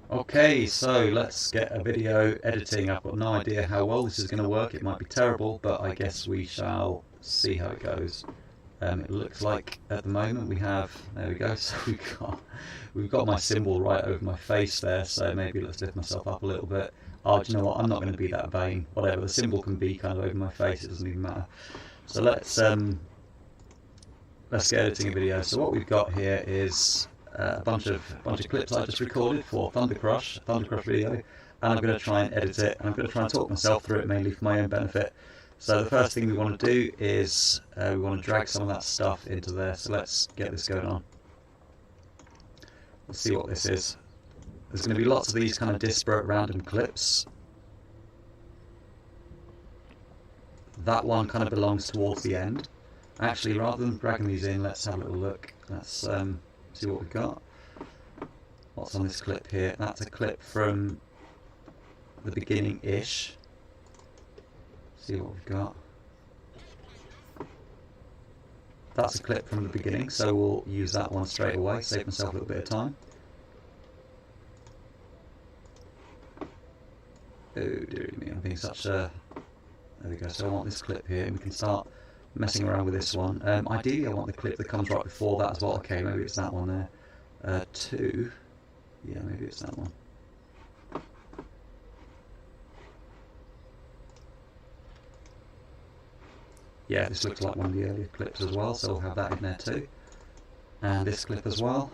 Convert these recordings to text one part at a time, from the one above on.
Okay, so let's get a video editing. I've got no idea how well this is going to work. It might be terrible, but I guess we shall see how it goes. It looks like at the moment we have, there we go, so we've got my symbol right over my face there, so maybe let's lift myself up a little bit. Oh, do you know what, I'm not going to be that vain. Whatever, the symbol can be kind of over my face, it doesn't even matter. So let's get editing a video. So what we've got here is a bunch of clips I just recorded for Thunder Crash video, and I'm going to try and edit it, and I'm going to try and talk myself through it mainly for my own benefit. So the first thing we want to do is we want to drag some of that stuff into there. So let's get this going on. Let's see what this is. There's going to be lots of these kind of disparate random clips. That one kind of belongs towards the end. Actually, rather than dragging these in, let's have a little look. Let's see what we've got. What's on this clip here? That's a clip from the beginning-ish. See what we've got. That's a clip from the beginning, so we'll use that one straight away, save myself a little bit of time. Oh dear me, I'm being such a... There we go, so I want this clip here, and we can start messing around with this one. Ideally I want the clip that comes right before that as well. Okay, maybe it's that one there. 2. Yeah, maybe it's that one. Yeah, this looks like one of the earlier clips as well, so we'll have that in there too. And this clip as well.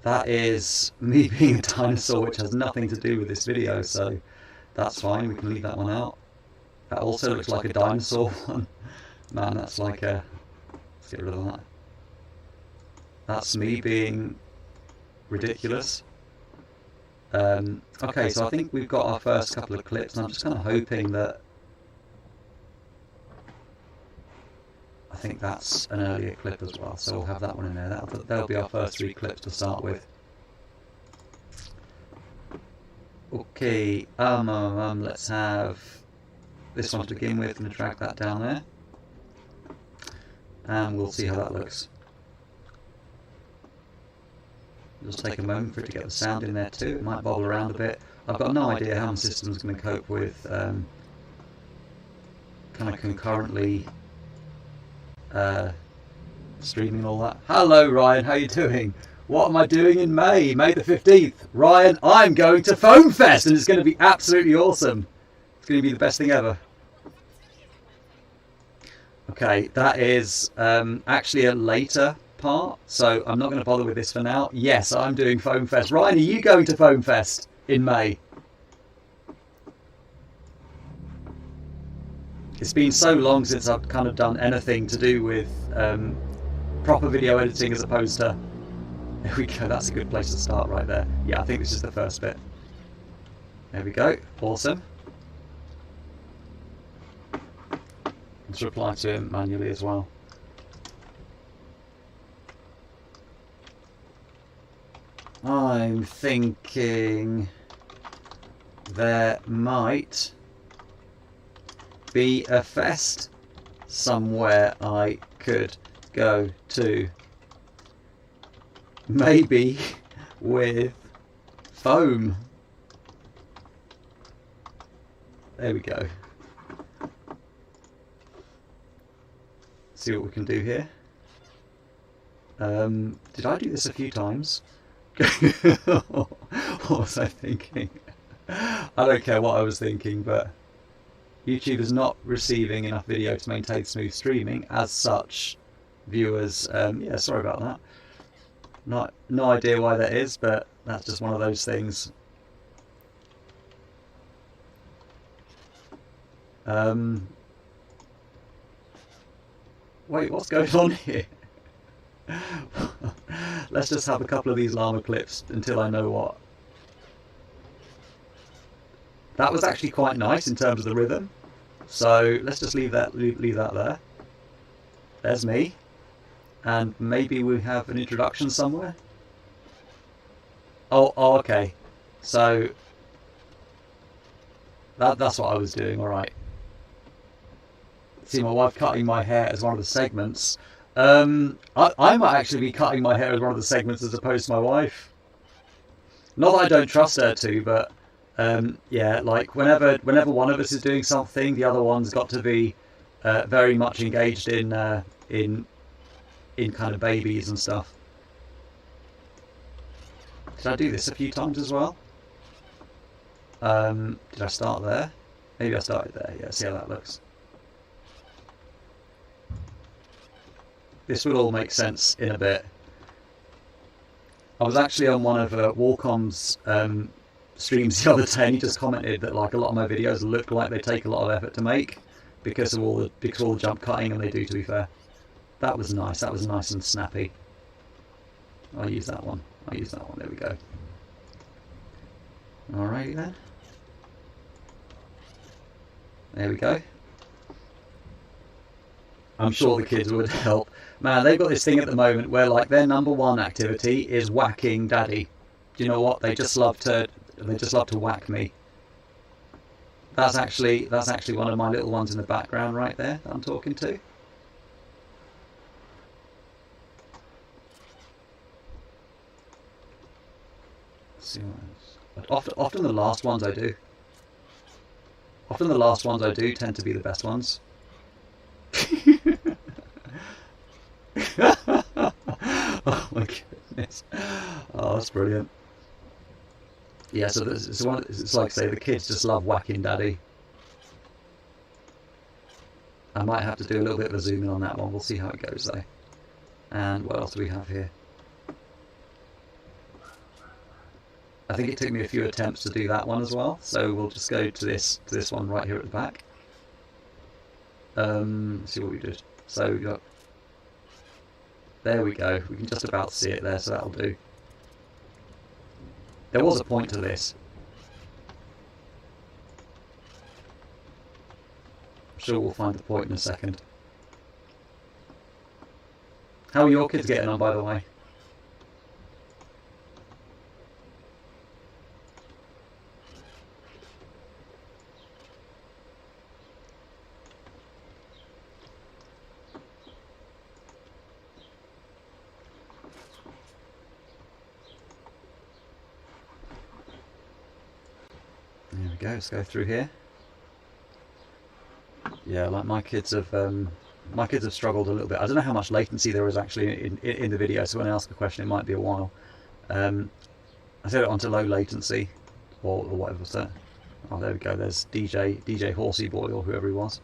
That is me being a dinosaur, which has nothing to do with this video, so that's fine, we can leave that one out. That also looks like a dinosaur one. Man, that's like a... Let's get rid of that. That's me being ridiculous. Okay, so I think we've got our first couple of clips, and I'm just kind of hoping that... I think that's an earlier clip as well, so we'll have that one in there. That'll be our first 3 clips to start with. Okay, let's have this one to begin with. I'm going to drag that down there, and we'll see how that looks. Just take a moment for it to get the sound in there too. It might bobble around a bit. I've got no idea how my system's going to cope with kind of concurrently streaming all that. Hello Ryan, how you doing? What am I doing in May? May the 15th. Ryan, I'm going to Foam Fest, and it's going to be absolutely awesome. It's going to be the best thing ever. Okay, that is actually a later part, so I'm not going to bother with this for now. Yes, I'm doing Foam Fest. Ryan, are you going to Foam Fest in May? It's been so long since I've kind of done anything to do with proper video editing as opposed to... There we go, that's a good place to start right there. Yeah, I think this is the first bit. There we go, awesome. Let's reply to him manually as well. I'm thinking there might be a fest somewhere I could go to. Maybe with foam. There we go. See what we can do here. Did I do this a few times? What was I thinking? I don't care what I was thinking, but YouTube is not receiving enough video to maintain smooth streaming. As such, viewers, yeah, sorry about that. No idea why that is, but that's just one of those things. Wait, what's going on here? Let's just have a couple of these llama clips until I know what. That was actually quite nice in terms of the rhythm. So let's just leave that there. There's me. And maybe we have an introduction somewhere. Oh, okay. So that's what I was doing. All right. See my wife cutting my hair as one of the segments. I might actually be cutting my hair as one of the segments as opposed to my wife. Not that I don't trust her to, but yeah, like whenever one of us is doing something, the other one's got to be very much engaged in kind of babies and stuff. Did I do this a few times as well? Did I start there? Maybe I started there. Yeah, see how that looks. This will all make sense in a bit. I was actually on one of Walcom's streams the other day, and he just commented that like a lot of my videos look like they take a lot of effort to make because of all the jump cutting, and they do, to be fair. That was nice. That was nice and snappy. I'll use that one. I'll use that one. There we go. Alrighty then. There we go. I'm sure the kids would help. Man, they've got this thing at the moment where like their #1 activity is whacking daddy. Do you know what? They just love to whack me. That's actually one of my little ones in the background right there that I'm talking to. Let's see what else. Often the last ones I do. Often the last ones I do tend to be the best ones. Oh my goodness. Oh, that's brilliant. Yeah, so it's like, say, the kids just love whacking daddy. I might have to do a little bit of a zoom in on that one. We'll see how it goes though. And what else do we have here? I think it took me a few attempts to do that one as well, so we'll just go to this one right here at the back. Let's see what we did. So we got, there we go. We can just about see it there, so that'll do. There was a point to this. I'm sure we'll find the point in a second. How are your kids getting on, by the way? There we go, let's go through here. Yeah, like my kids have struggled a little bit. I don't know how much latency there is actually in the video, so when I ask a question it might be a while. I set it onto low latency, or whatever was that. Oh, there we go, there's DJ Horsey Boy, or whoever he was.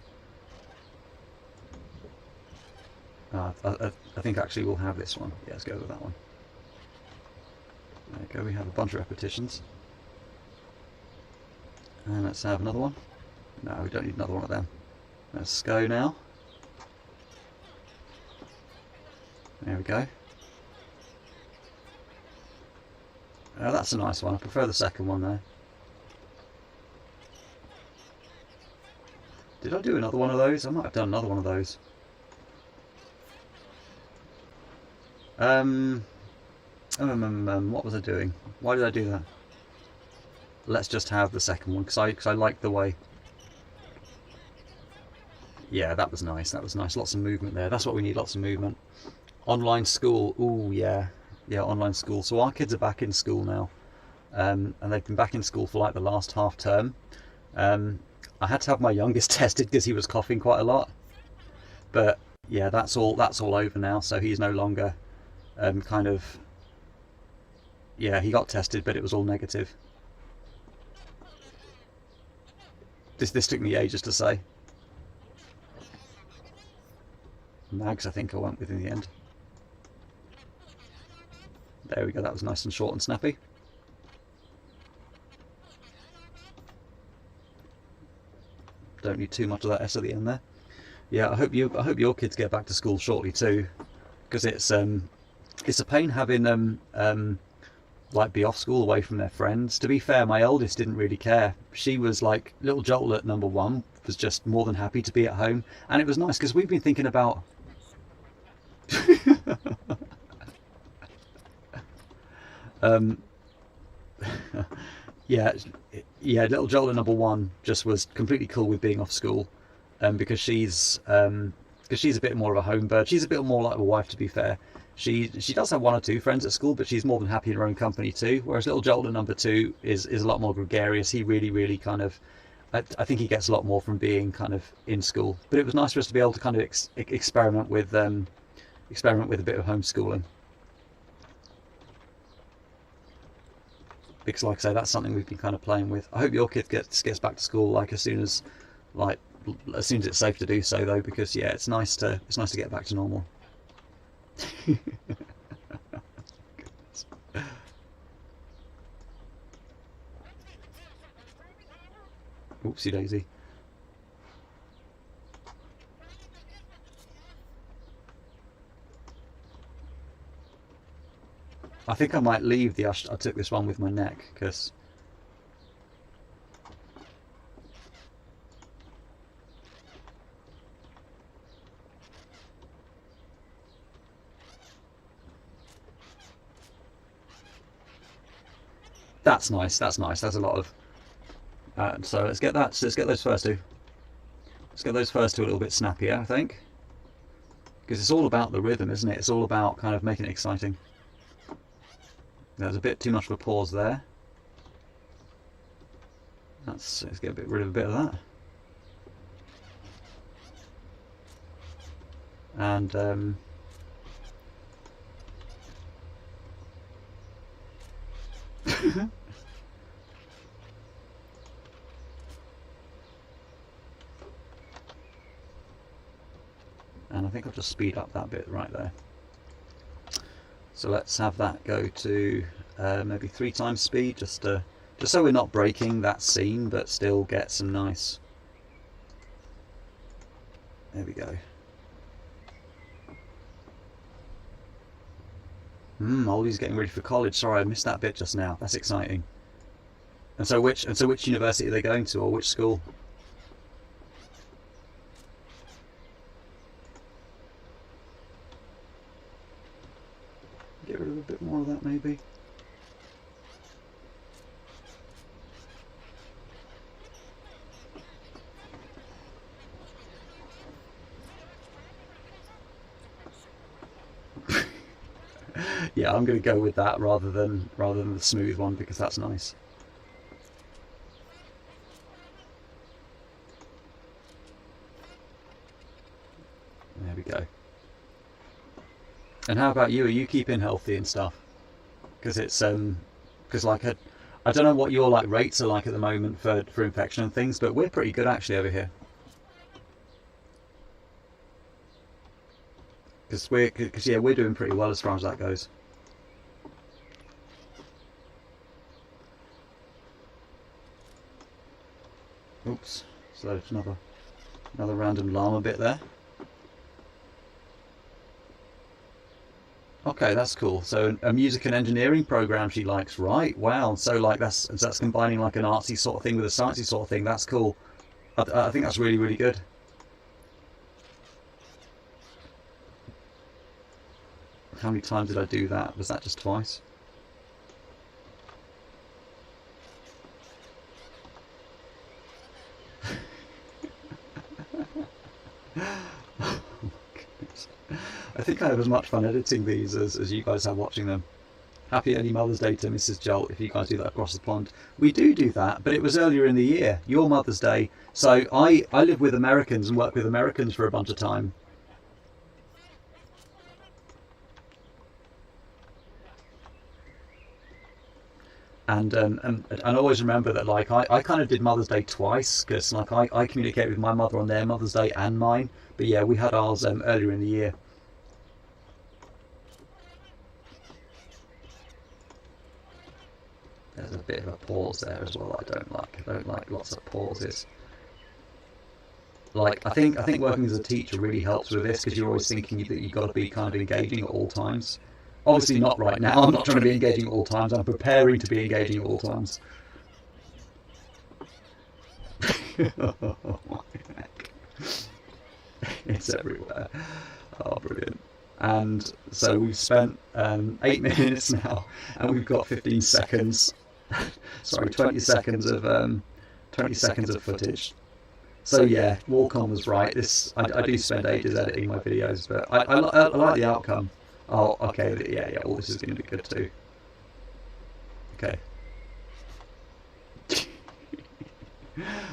I think actually we'll have this one. Yeah, let's go with that one. There we go, we have a bunch of repetitions. And let's have another one. No, we don't need another one of them. Let's go now. There we go. That's a nice one. I prefer the second one there. Did I do another one of those? I might have done another one of those. What was I doing? Why did I do that? Let's just have the second one, because I like the way. Yeah, that was nice. That was nice. Lots of movement there. That's what we need. Lots of movement. Online school. Ooh, yeah. Yeah, online school. So our kids are back in school now. And they've been back in school for like the last half term. I had to have my youngest tested because he was coughing quite a lot. But yeah, that's all over now. So he's no longer kind of... Yeah, he got tested, but it was all negative. This took me ages to say. Mags, I think I went with in the end. There we go, that was nice and short and snappy. Don't need too much of that S at the end there. Yeah, I hope your kids get back to school shortly too, because it's a pain having them like be off school away from their friends. To be fair, my eldest didn't really care. She was like, little Jolt at #1 was just more than happy to be at home, and it was nice because we've been thinking about yeah, little Jolt at #1 just was completely cool with being off school, because she's a bit more of a home bird. She's a bit more like a wife, to be fair. She does have one or two friends at school, but she's more than happy in her own company too. Whereas little Jolt at number 2 is a lot more gregarious. He really kind of, I think he gets a lot more from being kind of in school. But it was nice for us to be able to kind of experiment with a bit of homeschooling. Because like I say, that's something we've been kind of playing with. I hope your kid gets back to school like as soon as it's safe to do so though, because yeah, it's nice to get back to normal. Oopsie daisy. I think I might leave I took this one with my neck, because that's nice. That's nice. That's a lot of. So let's get that. So let's get those first two. Let's get those first two a little bit snappier, I think, because it's all about the rhythm, isn't it? It's all about kind of making it exciting. There's a bit too much of a pause there. Let's get rid of a bit of that. And and I think I'll just speed up that bit right there. So let's have that go to maybe 3 times speed, just so we're not breaking that scene, but still get some nice. There we go. Ollie's getting ready for college. Sorry, I missed that bit just now. That's exciting. And so which university are they going to, or which school? Get rid of a bit more of that, maybe. Yeah, I'm going to go with that rather than the smooth one, because that's nice. There we go. And how about you? Are you keeping healthy and stuff? Because it's because like I don't know what your like rates are like at the moment for infection and things, but we're pretty good actually over here. Because yeah, we're doing pretty well as far as that goes. Oops, so there's another random llama bit there. Okay, that's cool. So a music and engineering program she likes, right? Wow. So like that's combining like an artsy sort of thing with a sciencey sort of thing. That's cool. I think that's really good. How many times did I do that? Was that just twice? I think I have as much fun editing these as you guys have watching them. Happy early Mother's Day to Mrs. Jolt, if you guys do that across the pond. We do that, but it was earlier in the year, your Mother's Day. So I live with Americans and work with Americans for a bunch of time. And always remember that like I kind of did Mother's Day twice, because like I communicate with my mother on their Mother's Day and mine. But yeah, we had ours earlier in the year. There's a bit of a pause there as well. I don't like lots of pauses. Like I think working as a teacher really helps with this, because you're always thinking that you've got to be kind of engaging at all times. Obviously not right now. I'm not trying to be engaging at all times. I'm preparing to be engaging at all times. It's everywhere. Oh, brilliant. And so we've spent 8 minutes now, and we've got 15 seconds. Sorry, 20 seconds of footage. So yeah, Walcom was right. I do spend ages editing my videos, but I like the outcome. Oh, okay, yeah, all this is going to be good too. Okay.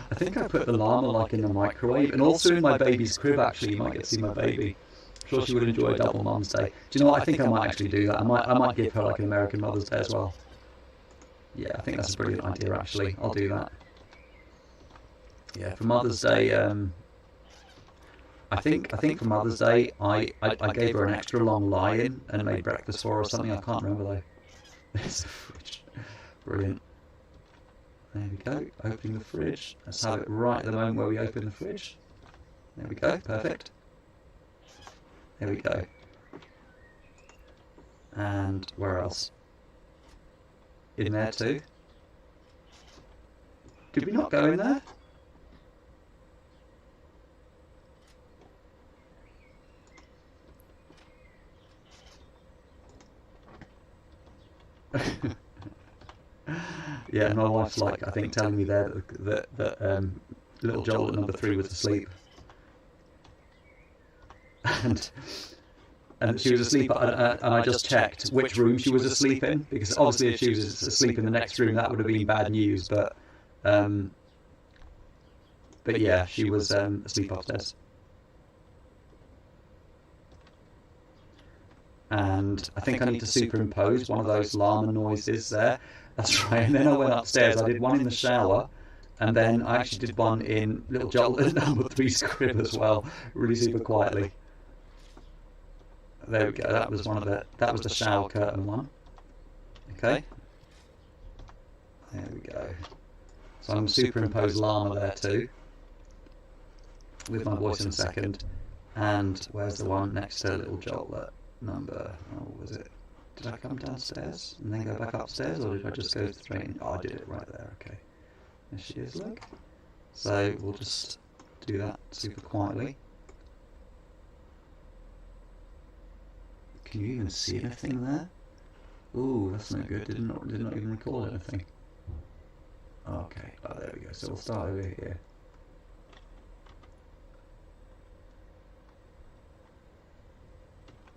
I think I put the llama like in the microwave, and also in my baby's crib actually. You might get to see my baby. I'm sure she would enjoy a double Mum's Day. Do you know what? I think I might actually do that. I might give her like an American Mother's Day as well. Yeah, I think that's a brilliant idea actually. I'll do that. Yeah, for Mother's Day, I think for Mother's Day, I gave her an extra long lie-in and made breakfast for her or something. I can't remember though. It's the fridge. Brilliant. There we go. Opening the fridge. Let's have it right at the moment where we open the fridge. There we go. Perfect. There we go. And where else? In there too. Did we not go in there? Yeah, my wife's like, I think, telling me there that little Joel at number 3 was asleep, and she was asleep, and I just checked which room she was asleep in, because obviously if she was asleep in the next room, that would have been bad news. But yeah, she was asleep upstairs. And I think I need to superimpose one of those llama noises there. That's right. And then I went upstairs. I did one in the shower, and then I actually did one in little Jolt at number 3's crib as well, really super quietly. There we go. That was that was the shower curtain one. Okay. There we go. So I'm superimpose llama there too, with my voice in a second. And where's the one next to little Jolt at number, oh, was it, did I come downstairs and then go back upstairs, or did I just go straight in? Oh, I did it right there. Okay, there she is, look. So we'll just do that super quietly. Can you even see anything there? Ooh, that's no good. Did not even record anything. Okay, oh, there we go. So we'll start over here.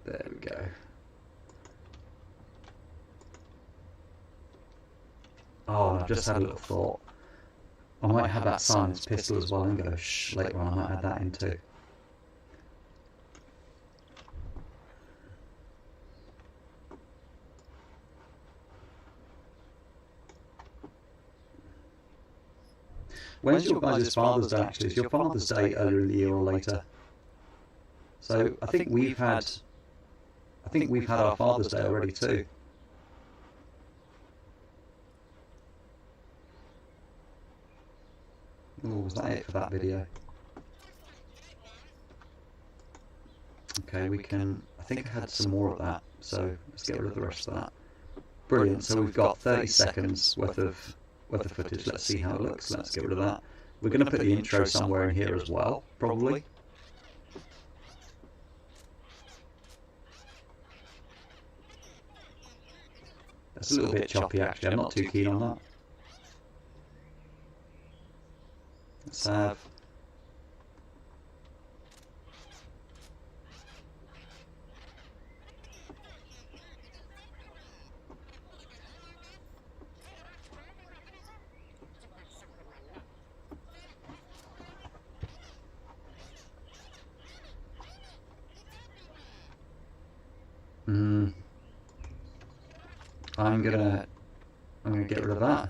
There we go. Oh, and I've just had a little thought. I might have that silence pistol as well and go shh later on. I might add that in too. When's your guys' Father's Day actually? Is your Father's Day earlier in the year or later? So I think we've had our Father's Day already too. Oh, was that it for that video? Okay, we can, I think I had some more of that, so let's get rid of the rest of that. Brilliant, so we've got 30 seconds worth of footage. Let's see how it looks. Let's get rid of that. We're going to put the intro somewhere in here as well, probably. That's a little bit choppy actually, I'm not too keen on that. Let's have... I'm gonna get rid of that.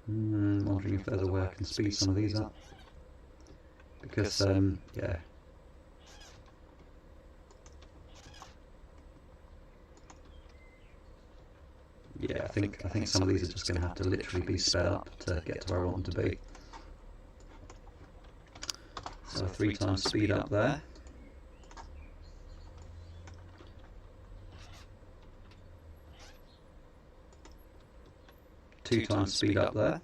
Wondering if there's a way I can speed some of these up, because yeah. Yeah, I think some of these are just going to have to literally be sped up to get to where I want them to be. So 3 times speed up there. Two times speed up there.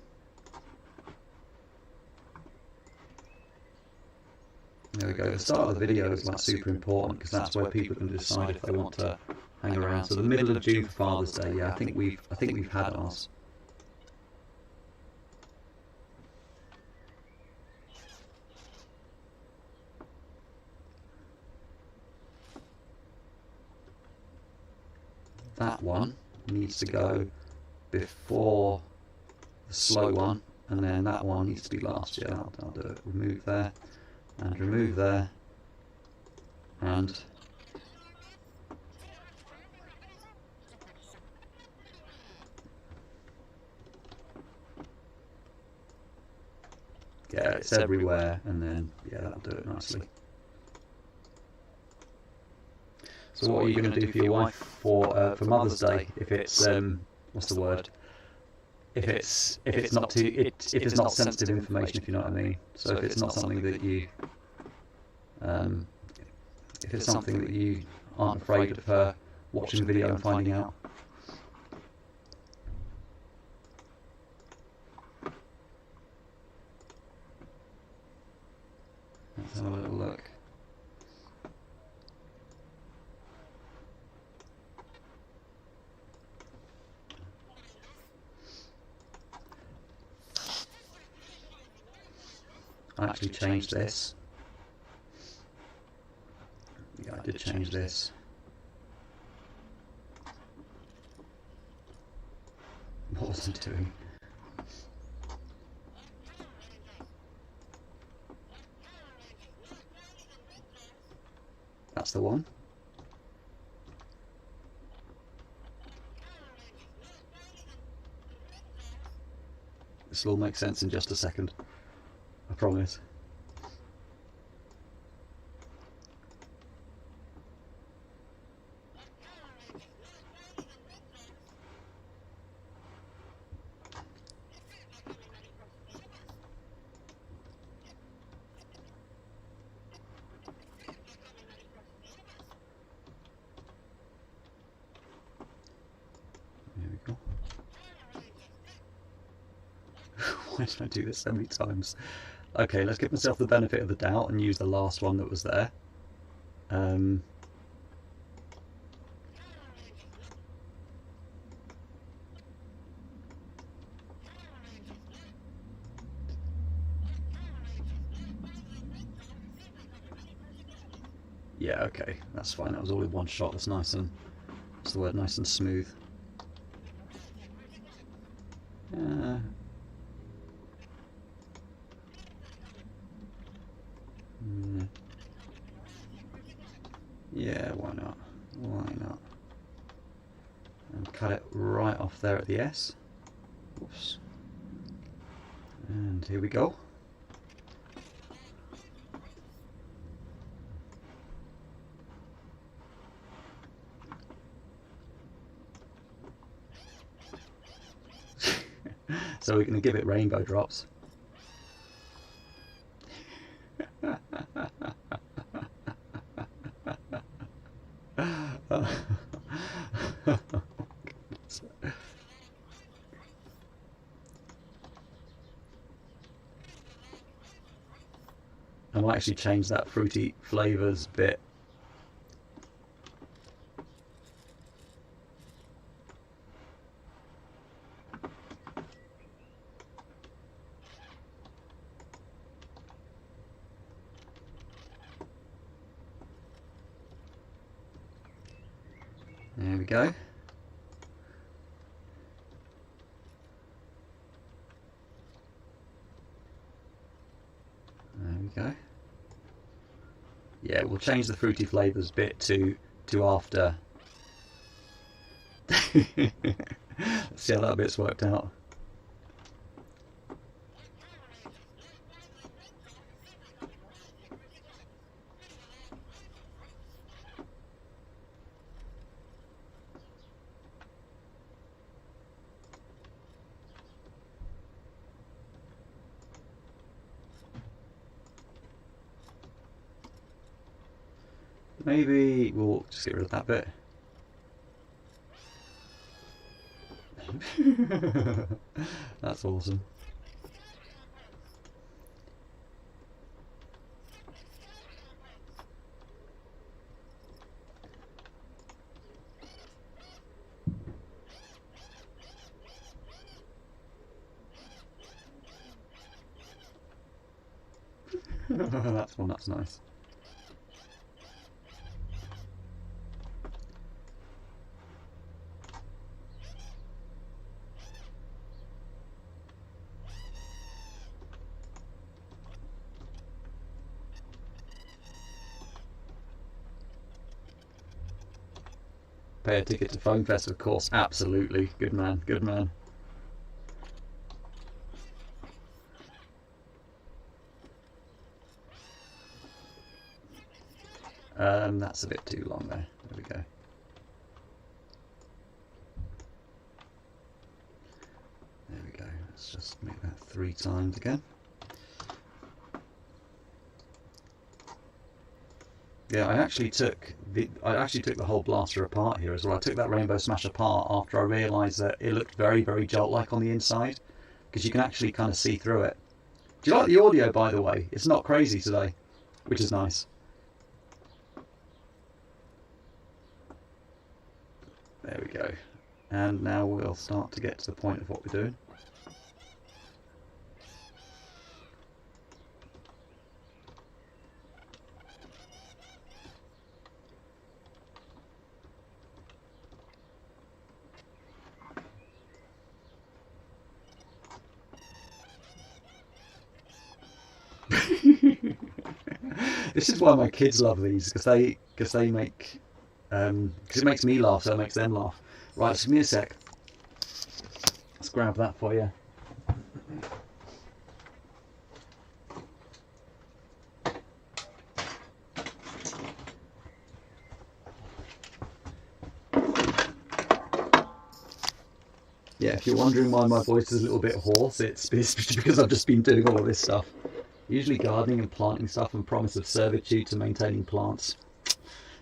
There we go. The start of the video is like super important, because that's where people can decide if they want to hang around. So the middle of June for Father's Day. Yeah, I think we've had ours. That one needs to go before the slow one, and then that one needs to be last. Yeah, I'll do it. Remove there, and remove there, and yeah, it's everywhere, and then yeah, that'll do it nicely. So what are you going to do for your wife for Mother's Day? If it's what's the word? If it's not sensitive information, if you know what I mean. So if it's not something that you if it's something that you aren't afraid of her watching the video and finding out. Let's have a little look. I actually changed this. Yeah, I did change this. What was I doing? That's the one. This will all make sense in just a second. I promise. There we go. Why did I do this so many times? Okay, let's give myself the benefit of the doubt and use the last one that was there. Yeah, okay, that's fine. That was all in one shot. That's nice and, what's the word, nice and smooth. Yeah, why not? Why not? And cut it right off there at the S. Oops. And here we go. So we're going to give it rainbow drops. I might actually change that fruity flavours bit. There we go. There we go. Yeah, we'll change the fruity flavours bit to after. Let's see how that bit's worked out. Maybe we'll just get rid of that bit. That's awesome. That's one, that's nice. Pay a ticket to Foam Fest, of course. Absolutely. Good man, good man. That's a bit too long there. There we go. There we go. Let's just make that 3 times again. Yeah, I actually took the whole blaster apart here as well. I took that Rainbow Smash apart after I realised that it looked very, very jolt-like on the inside, because you can actually kind of see through it. Do you like the audio, by the way? It's not crazy today, which is nice. There we go. And now we'll start to get to the point of what we're doing. This is why my kids love these, because they make because it makes me laugh, so it makes them laugh. Right, just give me a sec. Let's grab that for you. Yeah, if you're wondering why my voice is a little bit hoarse, it's because I've just been doing all of this stuff. Usually gardening and planting stuff and promise of servitude to maintaining plants.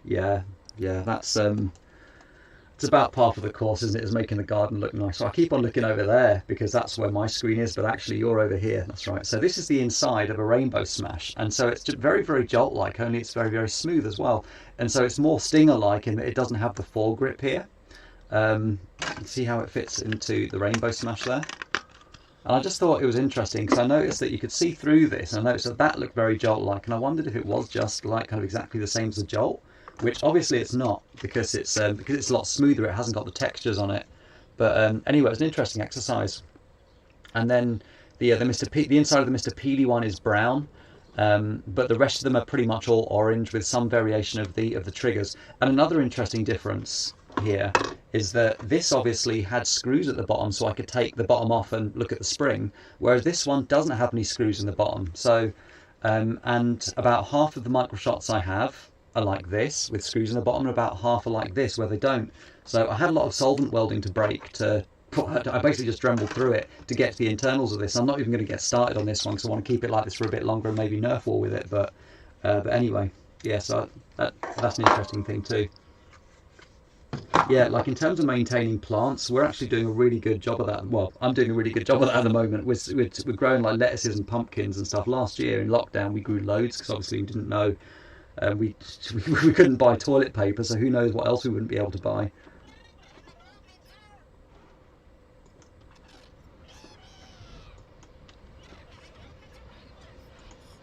Yeah, that's it's about part of the course, isn't it? Is making the garden look nice. So I keep on looking over there because that's where my screen is, but actually you're over here. That's right. So this is the inside of a Rainbow Smash, and so it's just very, very jolt-like. Only it's very, very smooth as well, and so it's more Stinger-like in that it doesn't have the foregrip here. See how it fits into the Rainbow Smash there. And I just thought it was interesting because I noticed that you could see through this, and I noticed that that looked very Jolt-like, and I wondered if it was just like kind of exactly the same as a Jolt, which obviously it's not because it's a lot smoother. It hasn't got the textures on it. But anyway, it was an interesting exercise. And then the inside of the Mr. Peely one is brown, but the rest of them are pretty much all orange with some variation of the triggers. And another interesting difference here is that this obviously had screws at the bottom, so I could take the bottom off and look at the spring, whereas this one doesn't have any screws in the bottom. So and about half of the micro shots I have are like this with screws in the bottom, and about half are like this where they don't. So I had a lot of solvent welding to break to I basically just Dremel through it to get to the internals of this. I'm not even going to get started on this one because I want to keep it like this for a bit longer and maybe Nerf war with it, but anyway, yeah, so that's an interesting thing too. Yeah, like in terms of maintaining plants, we're actually doing a really good job of that. Well, I'm doing a really good job of that at the moment. We're growing like lettuces and pumpkins and stuff. Last year in lockdown, we grew loads because obviously we didn't know we couldn't buy toilet paper, so who knows what else we wouldn't be able to buy.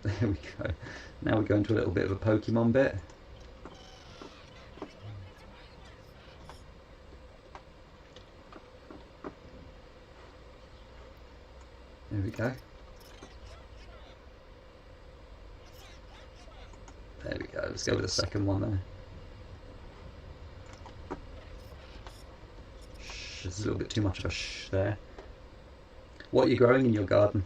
There we go. Now we go into a little bit of a Pokemon bit. There we go. There we go. Let's go with the second one there. Shh, there's a little bit too much of a shh there. What are you growing in your garden?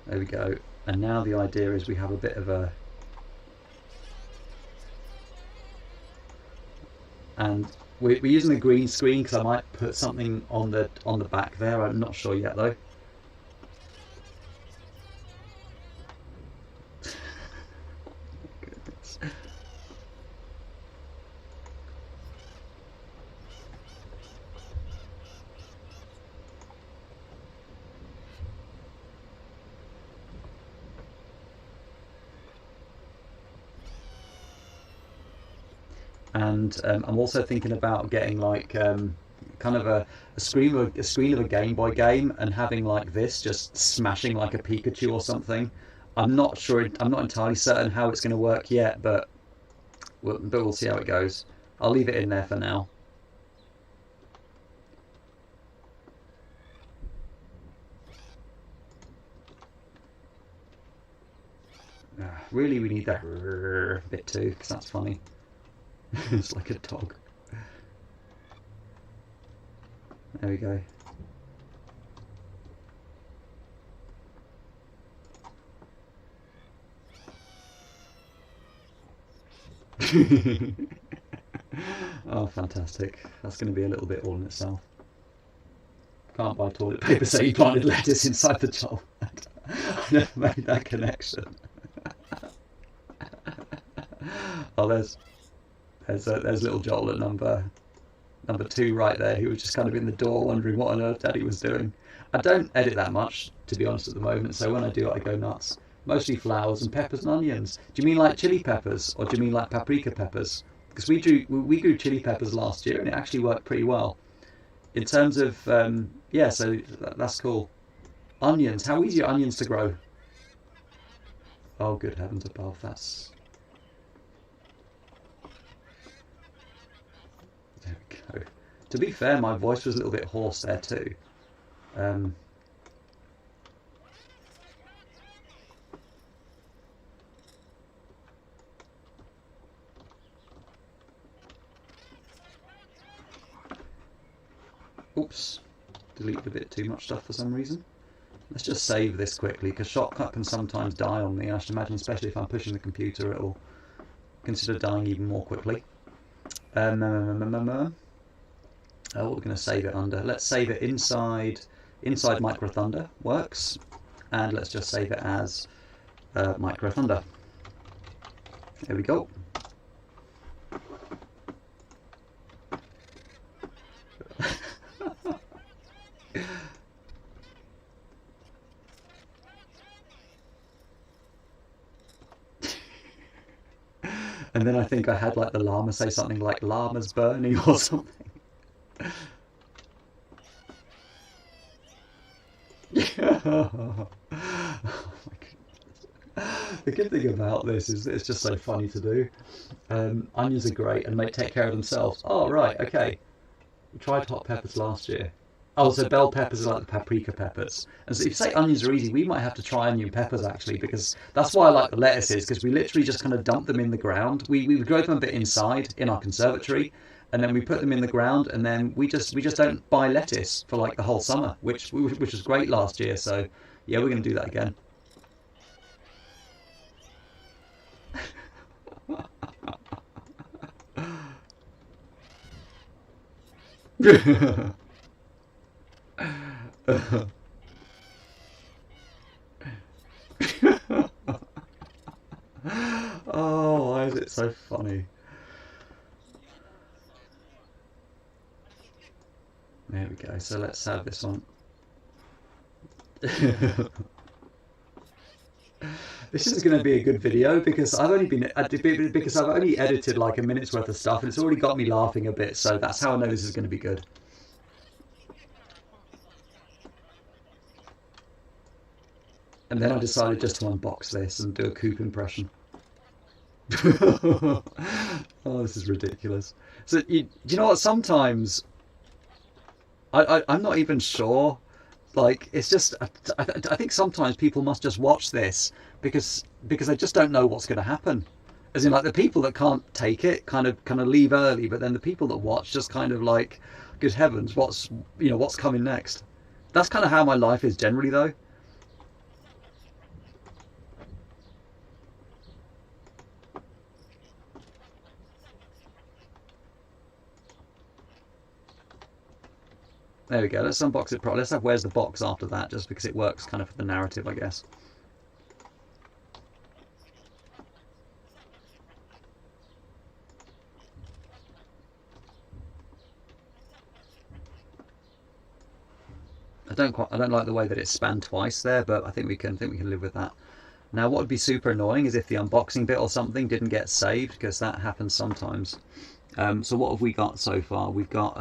There we go. And now the idea is we have a bit of a... And we're using the green screen because I might put something on the back there. I'm not sure yet though. And I'm also thinking about getting like kind of a screen of a Game Boy game and having like this just smashing like a Pikachu or something. I'm not sure. I'm not entirely certain how it's going to work yet, but we'll see how it goes. I'll leave it in there for now. Really, we need that bit too, because that's funny. It's like a dog. There we go. Oh, fantastic. That's going to be a little bit all in itself. Can't buy toilet paper, so you planted lettuce inside the jolt. I never made that connection. Oh, there's little Joel at number 2 right there, who was just kind of in the door wondering what on earth Daddy was doing. I don't edit that much, to be honest, at the moment, so when I do, I go nuts. Mostly flowers and peppers and onions. Do you mean like chili peppers, or do you mean like paprika peppers? Because we grew chili peppers last year, and it actually worked pretty well. In terms of, yeah, so that's cool. Onions, how easy are onions to grow? Oh, good heavens above, that's... There we go. To be fair, my voice was a little bit hoarse there too. Oops, deleted a bit too much stuff for some reason. Let's just save this quickly, because Shotcut can sometimes die on me. I should imagine, especially if I'm pushing the computer, it'll consider dying even more quickly. What are we going to save it under? Let's save it inside Micro Thunder, works. And let's just save it as Micro Thunder. There we go. And then I think I had like the llama say something like llama's burning or something. Oh my goodness. The good thing about this is it's just so funny to do. Onions are great and they take care of themselves. Oh right, okay. We tried hot peppers last year. Oh, so bell peppers are like the paprika peppers. And so if you say onions are easy, we might have to try onion peppers actually, because that's why I like the lettuces, because we literally just kind of dump them in the ground. We would grow them a bit inside in our conservatory, and then we put them in the ground, and then we just don't buy lettuce for like the whole summer, which was great last year. So yeah, we're going to do that again. Oh, why is it so funny? There we go. So let's have this one. This is going to be a good video because I've only edited like a minute's worth of stuff and it's already got me laughing a bit. So that's how I know this is going to be good. And then I decided just to unbox this and do a Coop impression. Oh, this is ridiculous. So, you know what? Sometimes I'm not even sure. Like, it's just, I think sometimes people must just watch this because they just don't know what's going to happen. As in, like, the people that can't take it kind of leave early, but then the people that watch just kind of like, good heavens, what's coming next? That's kind of how my life is generally, though. There we go, let's unbox it properly. Let's have where's the box after that, just because it works kind of for the narrative, I guess. I don't like the way that it's spanned twice there, but I think we can live with that. Now what would be super annoying is if the unboxing bit or something didn't get saved, because that happens sometimes. So what have we got so far? We've got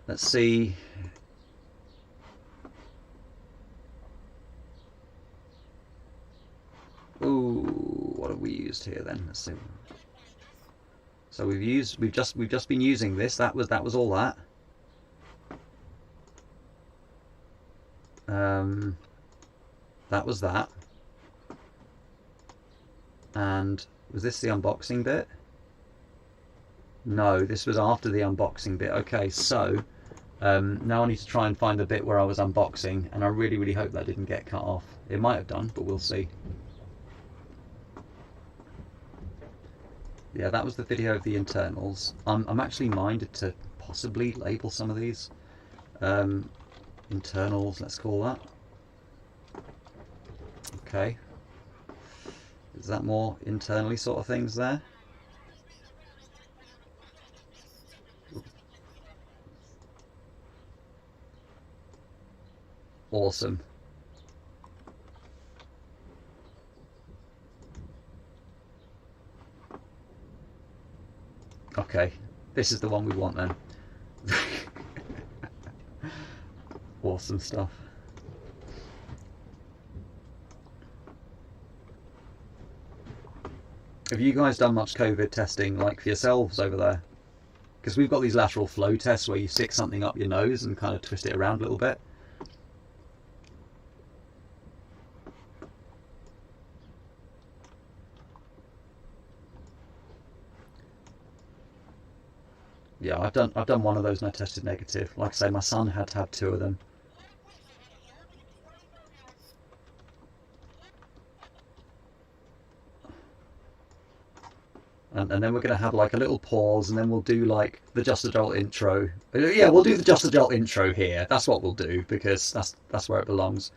Let's see. Ooh, what have we used here then? Let's see. So we've just been using this. That was all that. That was that. And was this the unboxing bit? No, this was after the unboxing bit. Okay, so now I need to try and find the bit where I was unboxing, and I really hope that didn't get cut off. It might have done, but we'll see. Yeah, that was the video of the internals. I'm actually minded to possibly label some of these internals, let's call that. Okay. Is that more internally sort of things there? Awesome. Okay, this is the one we want then. Awesome stuff. Have you guys done much COVID testing, like for yourselves over there? Because we've got these lateral flow tests where you stick something up your nose and kind of twist it around a little bit. Yeah, I've done one of those and I tested negative. Like I say, my son had to have 2 of them. And then we're going to have like a little pause, and then we'll do like the Just a Jolt intro. Yeah, we'll do the Just a Jolt intro here. That's what we'll do, because that's where it belongs.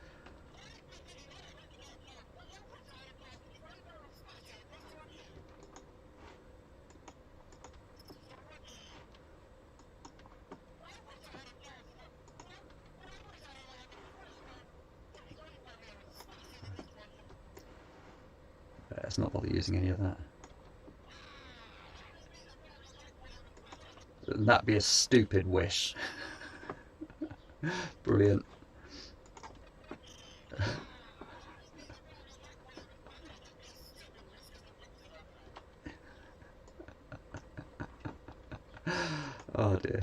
Let's not bother using any of that. That'd be a stupid wish. Brilliant. Oh dear.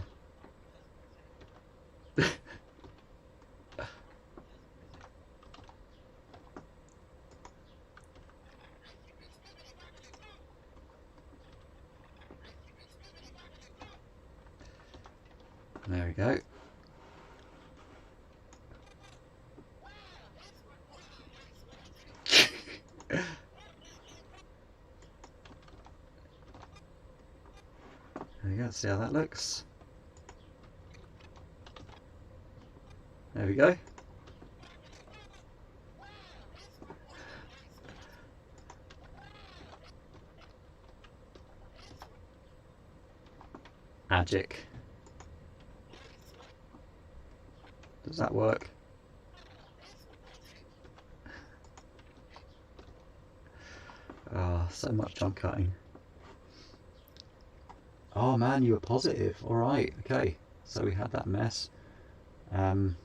There we go. There we go, let's see how that looks. There we go. Magic. Does that work? Ah, oh, so much jump cutting. Oh man, you were positive. Alright, okay. So we had that mess. Got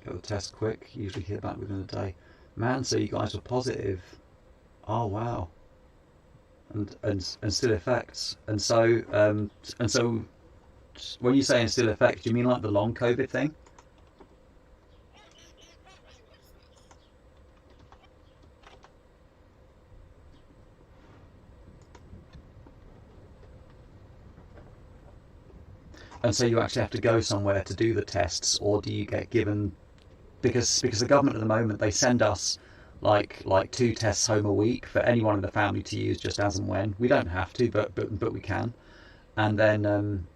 the test quick, usually hear back within a day. Man, so you guys were positive. Oh wow. And still effects. And so when you say in still effects, do you mean like the long COVID thing? And so you actually have to go somewhere to do the tests, or do you get given, because the government at the moment, they send us like 2 tests home a week for anyone in the family to use just as and when. We don't have to, but we can. And then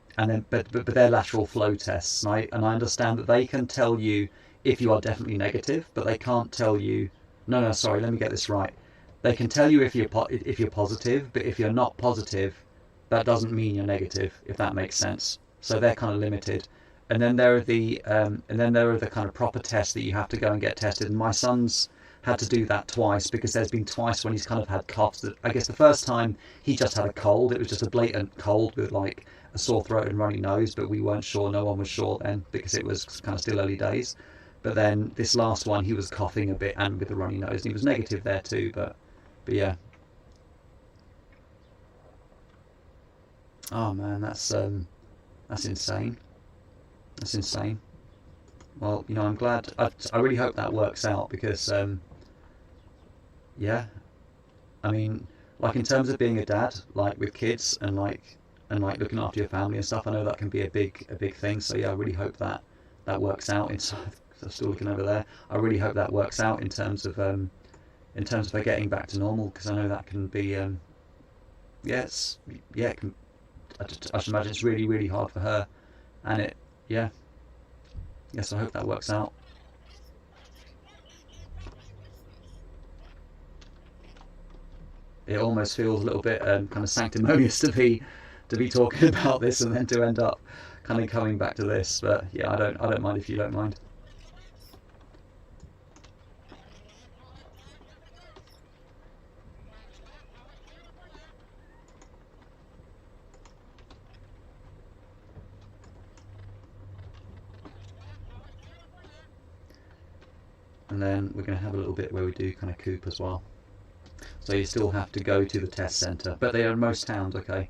but they're lateral flow tests, and I understand that they can tell you if you are definitely negative, but they can't tell you. No, sorry, let me get this right. They can tell you if you're positive, but if you're not positive, that doesn't mean you're negative, if that makes sense. So they're kind of limited. And then there are the kind of proper tests that you have to go and get tested. And my son's had to do that twice, because there's been twice when he's kind of had coughs. I guess the first time he just had a cold. It was just a blatant cold with like a sore throat and runny nose, but we weren't sure. No one was sure then because it was kind of still early days. But then this last one, he was coughing a bit and with a runny nose. And he was negative there too, but yeah. Oh man, that's insane. That's insane. Well, you know, I'm glad. I really hope that works out because, yeah. I mean, like in terms of being a dad, like with kids and looking after your family and stuff. I know that can be a big thing. So yeah, I really hope that that works out. Inside, I'm still looking over there. I really hope that works out in terms of her getting back to normal, because I know that can be, yeah, it can, I should imagine it's really hard for her, and yeah. Yes, I hope that works out. It almost feels a little bit kind of sanctimonious to be talking about this and then to end up kind of coming back to this. But yeah, I don't mind if you don't mind. And then we're going to have a little bit where we do kind of coop as well. So you still have to go to the test centre, but they are in most towns. Okay,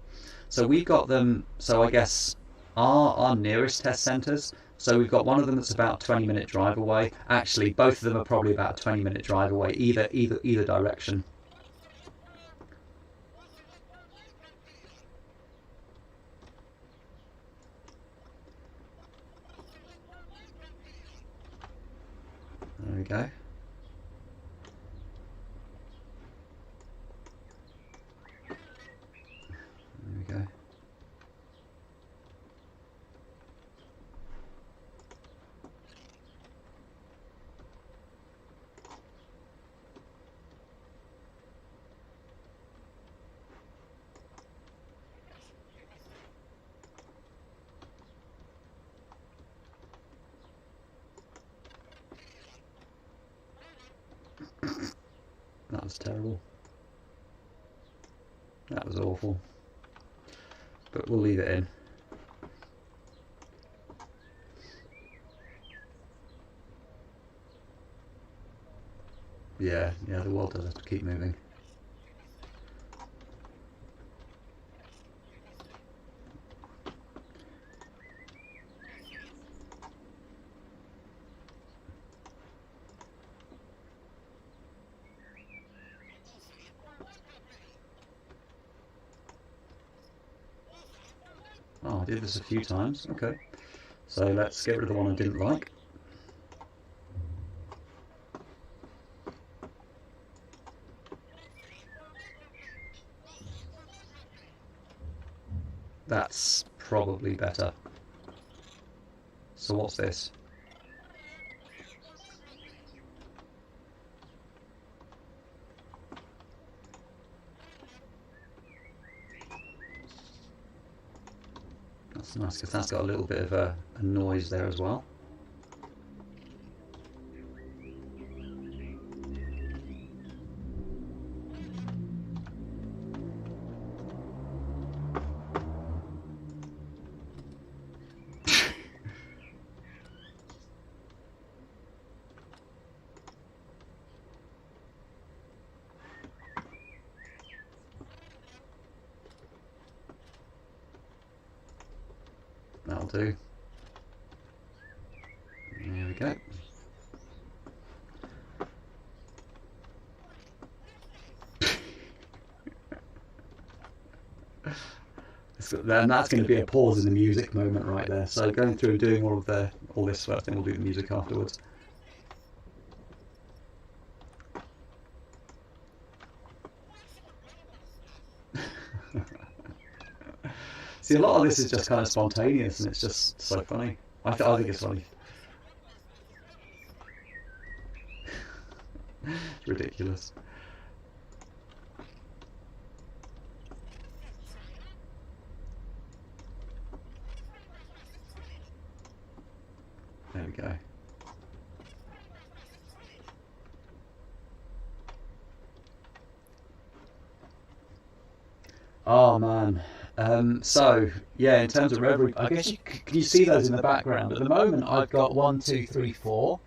so we've got them. So I guess our nearest test centres. So we've got one of them that's about a 20-minute drive away. Actually, both of them are probably about a 20-minute drive away, either direction. There we go. There we go. That was terrible. That was awful. But we'll leave it in. Yeah, the world does have to keep moving. Oh, I did this a few times. Okay. So let's get rid of the one I didn't like. That's probably better. So what's this? That's nice because that's got a little bit of a noise there as well. That'll do. There we go. And that's going to be a pause in the music moment right there. So going through and doing all this first, then we'll do the music afterwards. See, a lot of this is just kind of spontaneous, and it's just so funny. I think it's funny. It's ridiculous. There we go. Oh man. So yeah, in terms of reverie, I guess can you see those in the background? At the moment, I've got one, two, three, four,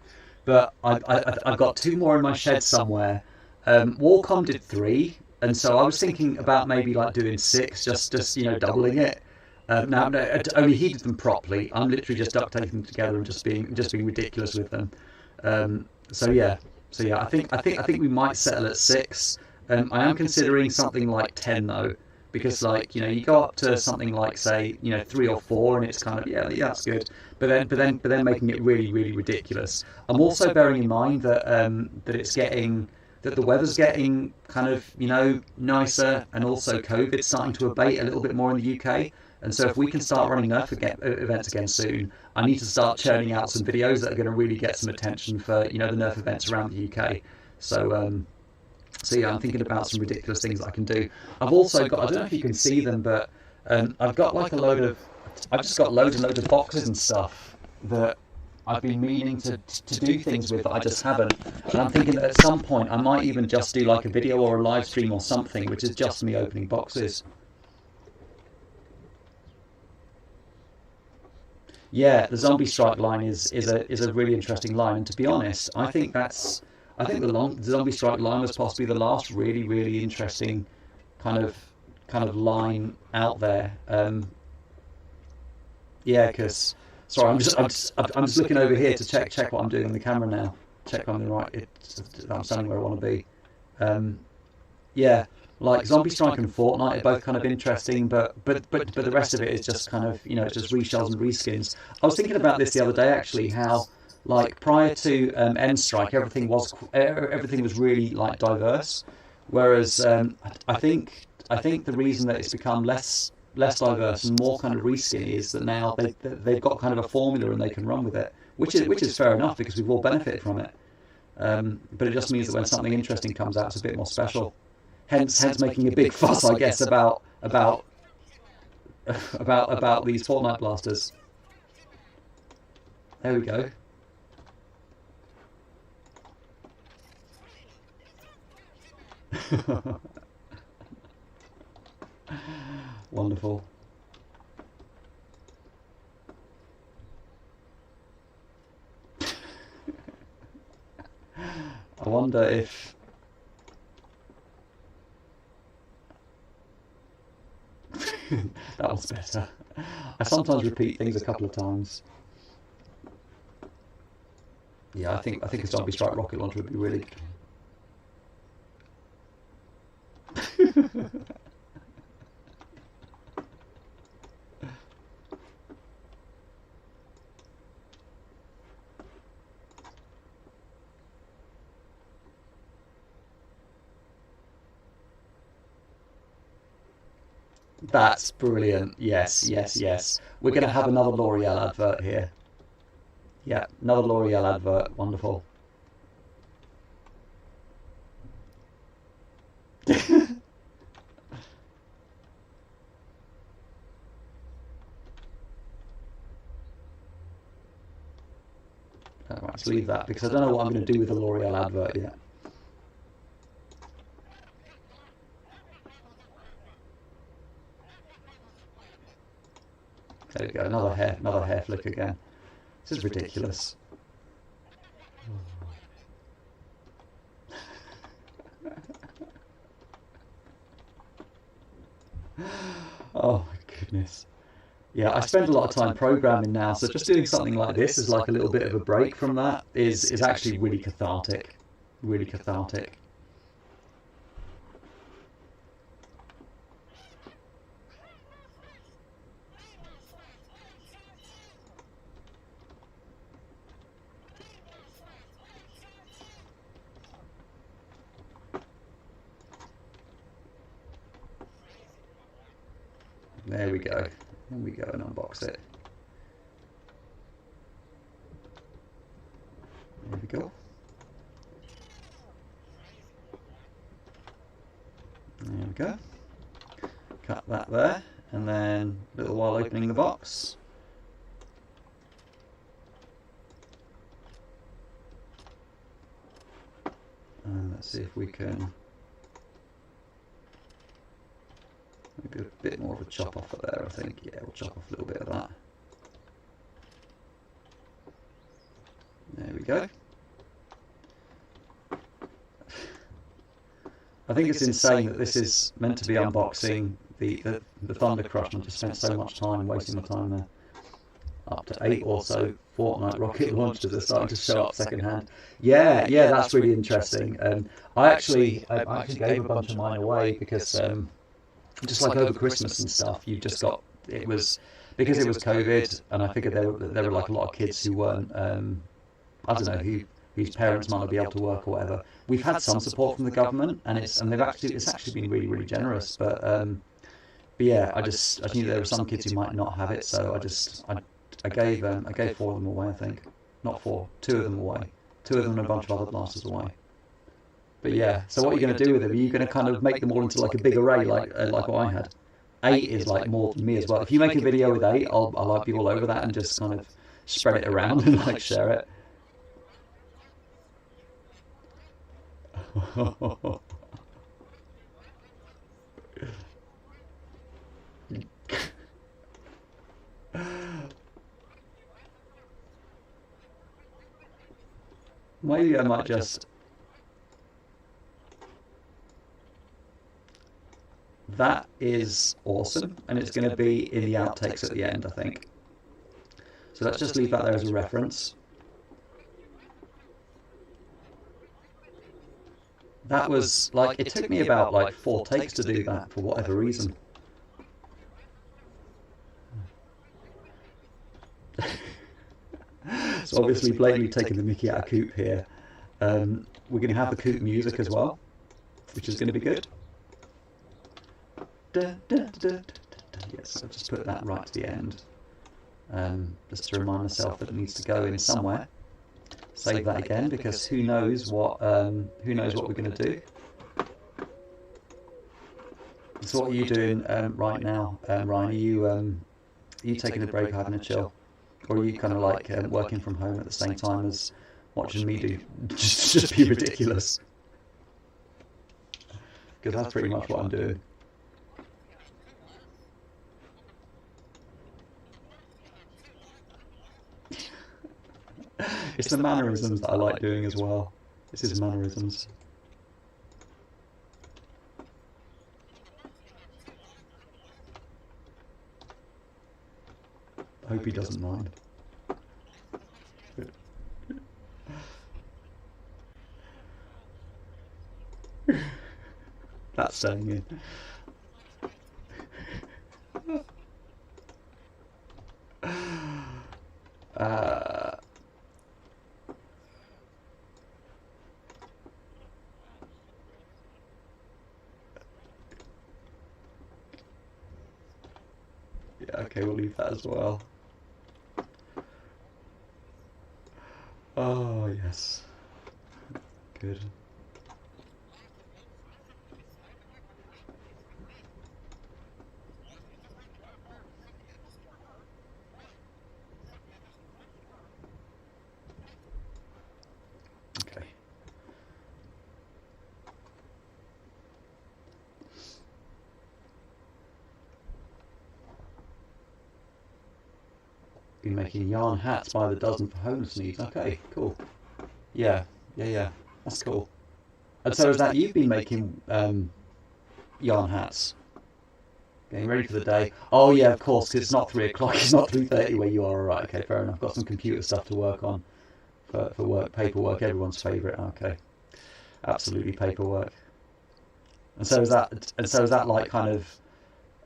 but I've got two more in my shed somewhere. Wacom did three, and so I was thinking about maybe like doing six, just doubling it. Now, no, only he did them properly. I'm literally just duct taping them together and just being ridiculous with them. So yeah, I think we might settle at six. I am considering something like 10 though, because like you go up to something like say three or four, and it's kind of yeah that's good, but then making it really ridiculous. I'm also bearing in mind that it's getting that the weather's getting kind of nicer, and also COVID's starting to abate a little bit more in the UK. And so if we can start running Nerf events again soon, I need to start churning out some videos that are going to really get some attention for the Nerf events around the UK. So yeah, I'm thinking about some ridiculous things that I can do. I've also got, I don't know if you can see them, but I've got like I've just got loads and loads of boxes and stuff that I've been meaning to do things with that I just haven't. And I'm thinking that at some point I might even just do like a video or a live stream or something, which is just me opening boxes. Yeah, the zombie strike line is a really interesting line, and to be honest, I think the zombie strike line was possibly the last really interesting kind of line out there. Yeah, because sorry, I'm just looking over here to check what I'm doing on the camera now. Check I'm the right. I'm standing where I want to be. Um, yeah, like Zombie Strike and Fortnite are both kind of interesting, but the rest of it is just kind of it's just reshells and reskins. I was thinking about this the other day actually, how like prior to End Strike, everything was really like diverse, whereas I think the reason that it's become less diverse and more kind of reskin is that now they've got kind of a formula and they can run with it, which is fair enough because we've all benefited from it. But it just means that when something interesting comes out, it's a bit more special. Hence making a big fuss, I guess, about these Fortnite blasters. There we go. Wonderful. I wonder if that was better. I sometimes repeat things a couple of times. Yeah, I think a zombie strike rocket launcher would be really. That's brilliant. Yes. We're going to have another L'Oreal advert here. Yeah, another L'Oreal advert. Wonderful. Let's leave that because I don't know what I'm going to do with the L'Oreal advert yet. There we go. Another hair flick again. This is ridiculous. Oh my goodness. Yeah, I spend a lot of time programming now, so just doing something like this is like a little bit of a break from that is actually really cathartic. Really cathartic. There we go. There we go, and unbox it. There we go. There we go. Cut that there, and then a little while opening the box. And let's see if we can Maybe a bit more of a chop off of there, I think. Yeah, we'll chop off a little bit of that. There we go. I think it's insane that this is meant to be unboxing the Thunder Crash, and I just spent so much time wasting my time there. Up to 8 or so Fortnite rocket launchers are starting to show up secondhand. Yeah, that's really interesting. I actually gave a bunch of mine away because just like over Christmas and stuff, you just got, it was because it was COVID, and I figured there were like a lot of kids who weren't I don't know whose parents might not be able to work or whatever. We've had some support from the government, and it's actually been really generous. But yeah, I knew there were some kids who might not have it, so I gave 4 of them away. I think not 4, 2 of them away, 2 of them and a bunch of other blasters away. But yeah, so what are you going to do with them? Are you going to kind of make them all into like a big array, like what I had? 8 is like more than me as well. If you make a video with 8, I'll be all over that and just kind of spread it around and like share it. Maybe I might just... That is awesome, and it's going to be in the outtakes at the end, I think. So let's just leave that there as a reference. That was, like, it took me about, like, 4 takes to do that, for whatever reason. So obviously blatantly taking the mickey out of Coop here. We're going to have the Coop music as well, which is going to be good. Yes, I'll just put that right to the end. Just to remind myself that it needs to go in somewhere. Save that again, because who knows what we're going to do. So what are you doing right now, Ryan? Are you taking a break, having a chill, or are you kind of like working from home at the same time as watching me do just be ridiculous? Because that's pretty much what I'm doing. It's the mannerisms that I like doing as well. This is mannerisms. I hope he doesn't mind. That's staying in. Yeah, okay, we'll leave that as well. Oh, yes. Good. Okay. Been making yarn hats by the dozen for homeless needs. Okay, cool. Yeah. That's cool. And so is that you've been making yarn hats? Getting ready for the day. Oh yeah, of course, because it's not 3 o'clock, it's not 3:30 where you are. Right, okay, fair enough. Got some computer stuff to work on for work, paperwork, everyone's favourite. Okay, absolutely paperwork. And so is that like kind of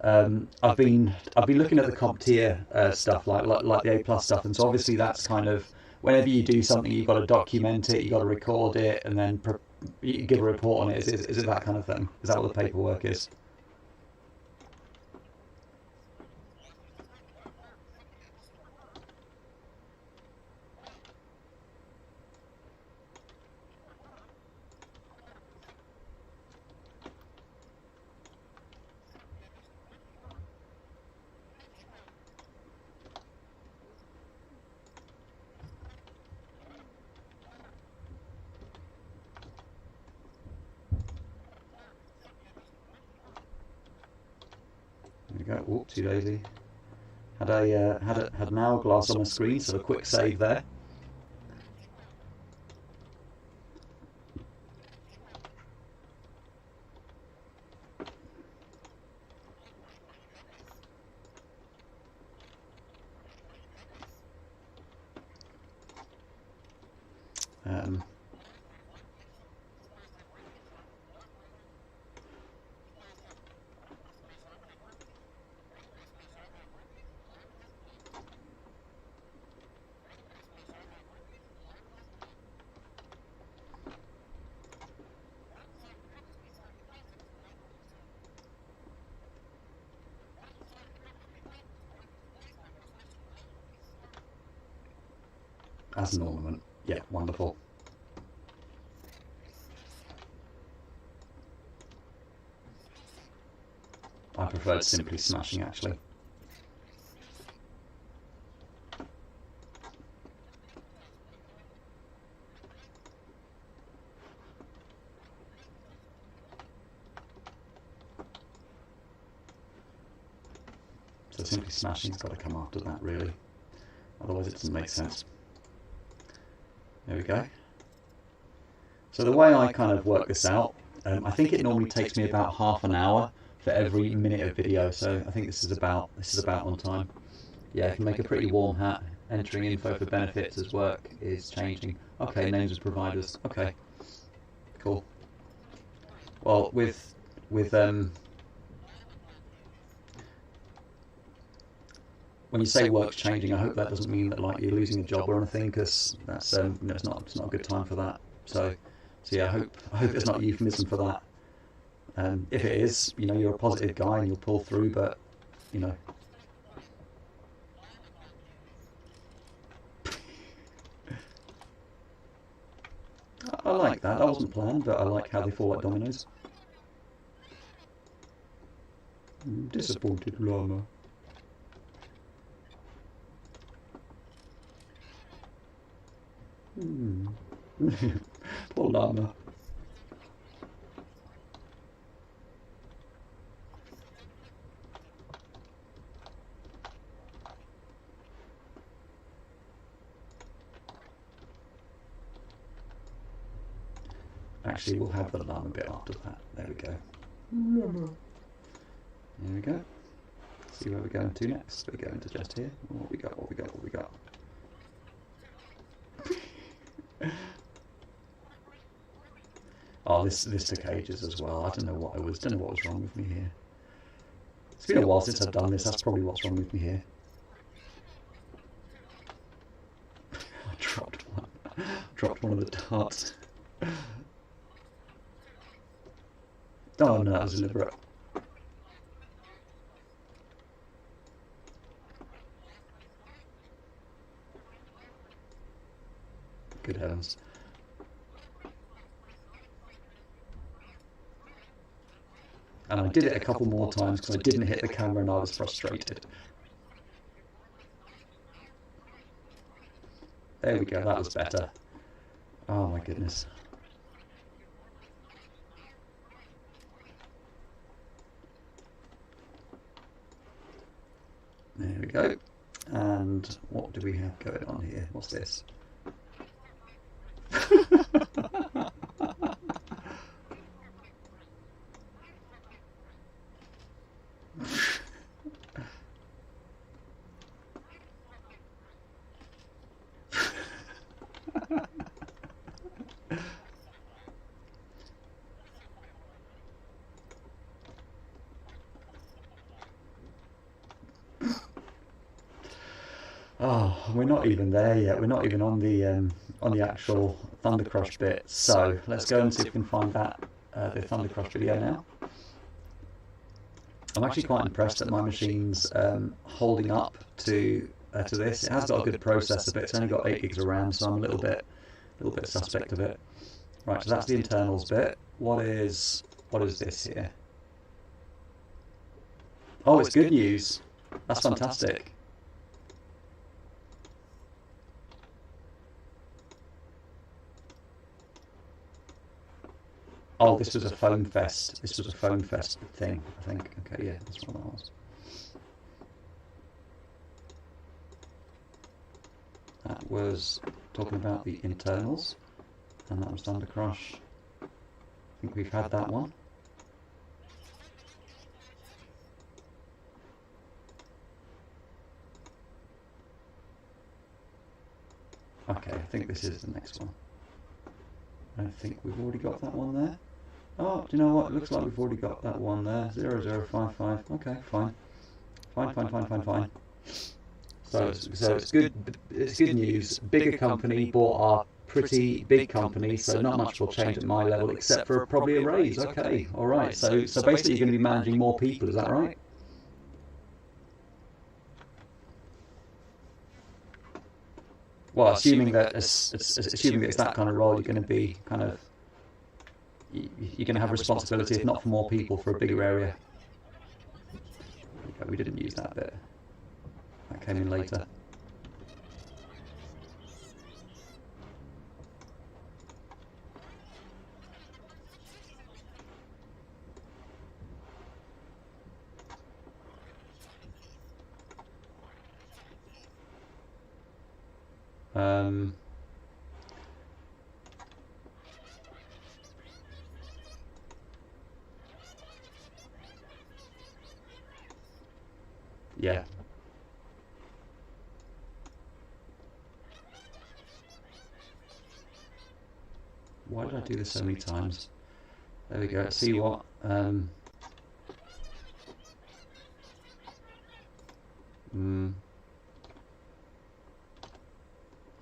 I've been looking at the comp tier stuff, like the A+ stuff, and so obviously that's kind of, whenever you do something, you've got to document it, you've got to record it, and then you give a report on it. Is it that kind of thing? Is that what the paperwork is? we go. Whoop, too lazy. Had an hourglass on my screen, so a quick save there. As an ornament. Yeah, wonderful. I preferred simply smashing, actually. So simply smashing's got to come after that, really. Otherwise it doesn't make sense. There we go. So the way I kind of work this out, I think it normally takes me about half an hour for every minute of video. So I think this is about on time. Yeah, I can make a pretty warm hat. Entering info for benefits as work is changing. Okay, names of providers. Okay, cool. Well, with when you say work's changing, I hope that doesn't mean that like you're losing a job or anything, because that's you know, it's not a good time for that. So yeah, I hope it's not a euphemism for that. If it is, you know, you're a positive guy and you'll pull through, but you know. I like that. That wasn't planned, but I like how they fall like dominoes. Disappointed llama. Poor llama. Actually, we'll have the llama bit after that. There we go. There we go. See where we're going to next. We're going to just here. What we got? What we got? What we got? Oh, this took ages as well. I don't know what was wrong with me here. It's been a while since I've done this. That's probably what's wrong with me here. I dropped one. Dropped one of the darts. Oh no, that was deliberate. Good heavens. And I did it a couple more times because I didn't hit the camera and I was frustrated. There we go, that was better. Oh my goodness. There we go. And what do we have going on here? What's this? Oh, we're not even there yet. We're not even on the actual Thunder Crash bit. So let's go and see if we can find that the Thunder Crash video now. I'm actually quite impressed that my machine's holding up to this. It has got a good processor, but it's only got 8 gigs of RAM, so I'm a little bit suspect of it. Right, so that's the internals bit. What is this here? Oh, it's good news. That's fantastic. Oh, this was a foam fest. This was a foam fest thing, I think. Okay, yeah, that's what that was. That was talking about the internals, and that was Thunder Crash. I think we've had that one. Okay, I think this is the next one. I think we've already got that one there. Oh, do you know what? It looks like we've already got that one there. 0055. Okay, fine. Fine. So it's good. It's good news. Bigger company bought our pretty big company, so not much will change at my level except for probably a raise. Okay, all right. So basically, you're going to be managing more people. Is that right? Well, assuming that it's that kind of role, you're going to be kind of you're going to have responsibility, if not for more people, for a bigger area. Okay, we didn't use that bit. That came in later. Yeah. Why did I do this so many times? There we go. See what? I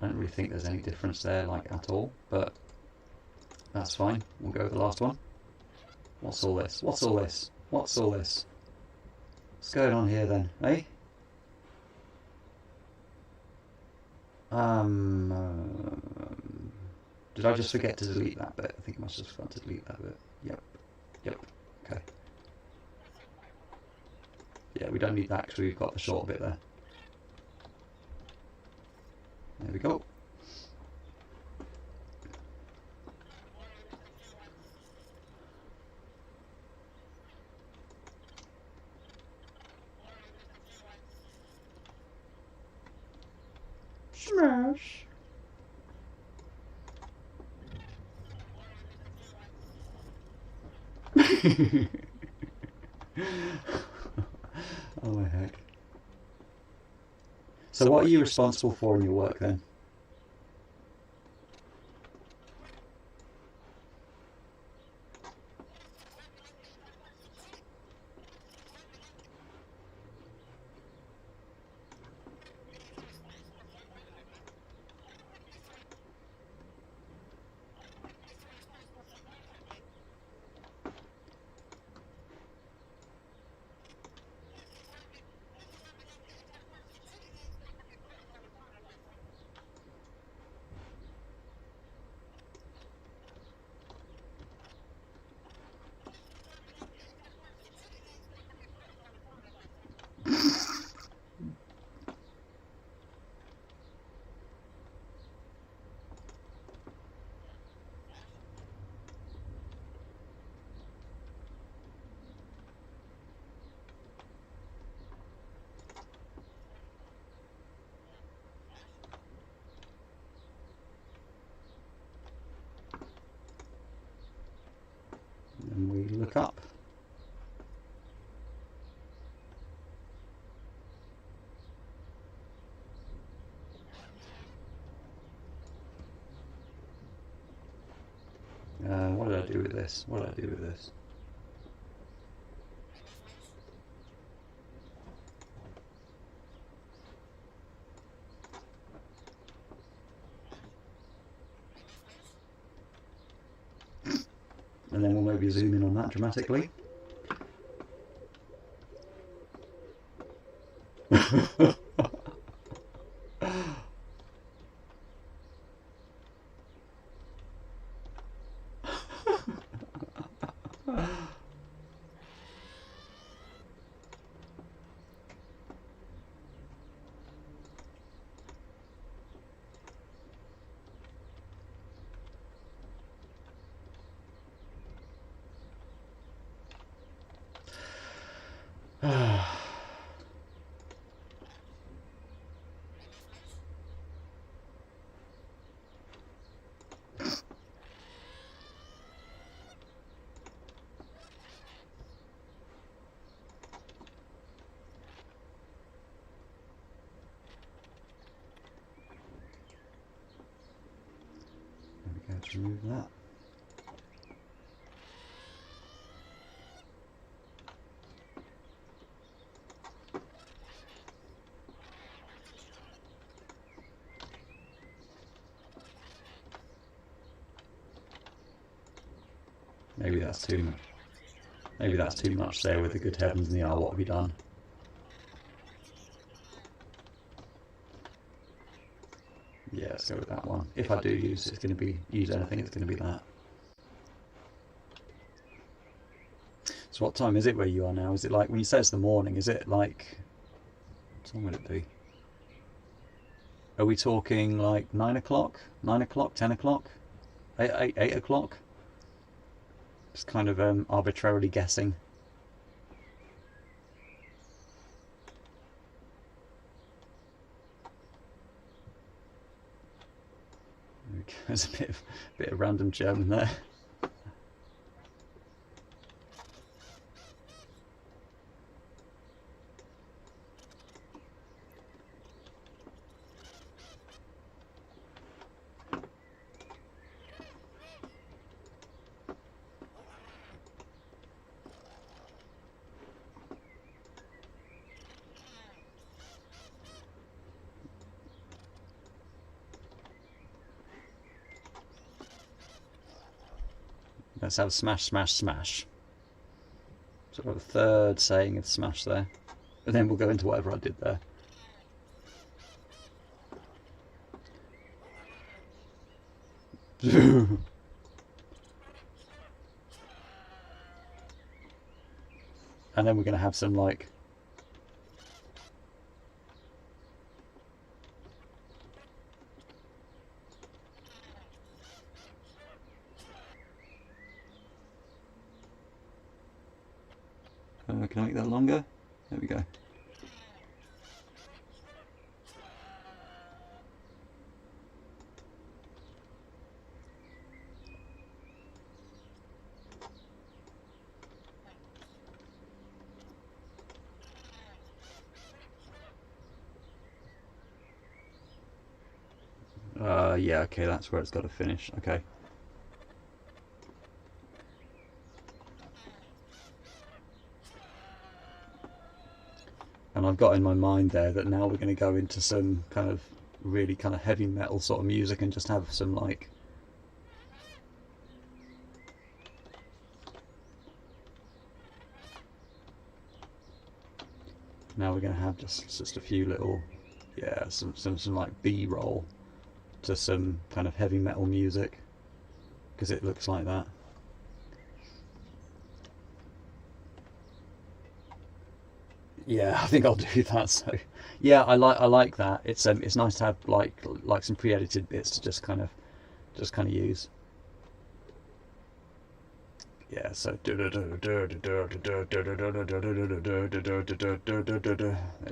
don't really think there's any difference there, like, at all, but that's fine. We'll go with the last one. What's all this? What's all this? What's all this? What's going on here then, eh? Did I just forget to delete that bit? I think I must have forgotten to delete that bit. Yep, okay. Yeah, we don't need that because we've got the short bit there. There we go. Smash! Oh my heck. So what are you responsible for in your work then? And we look up. What did I do with this? What did I do with this? And then we'll maybe zoom in on that dramatically. Remove that. Maybe that's too much. Maybe that's too much there with the good heavens and the what have you done? Yeah, let's go with that one. If I do use anything, it's going to be that. So what time is it where you are now? Is it like, when you say it's the morning, is it like, what time would it be? Are we talking like 9 o'clock? 9 o'clock? 10 o'clock? 8 o'clock? Just kind of arbitrarily guessing. There's a bit of random German there. Let's have a smash, smash, smash. So I've got a third saying of smash there. And then we'll go into whatever I did there. And then we're going to have some like... can I make that longer? There we go. Yeah, okay, that's where it's got to finish. Okay. And I've got in my mind there that now we're going to go into some kind of really kind of heavy metal sort of music and just have some like... Now we're going to have just a few little, yeah, some like B-roll to some kind of heavy metal music, because it looks like that. Yeah, I think I'll do that. So, yeah, I like that. It's nice to have like some pre-edited bits to just kind of use. Yeah, so there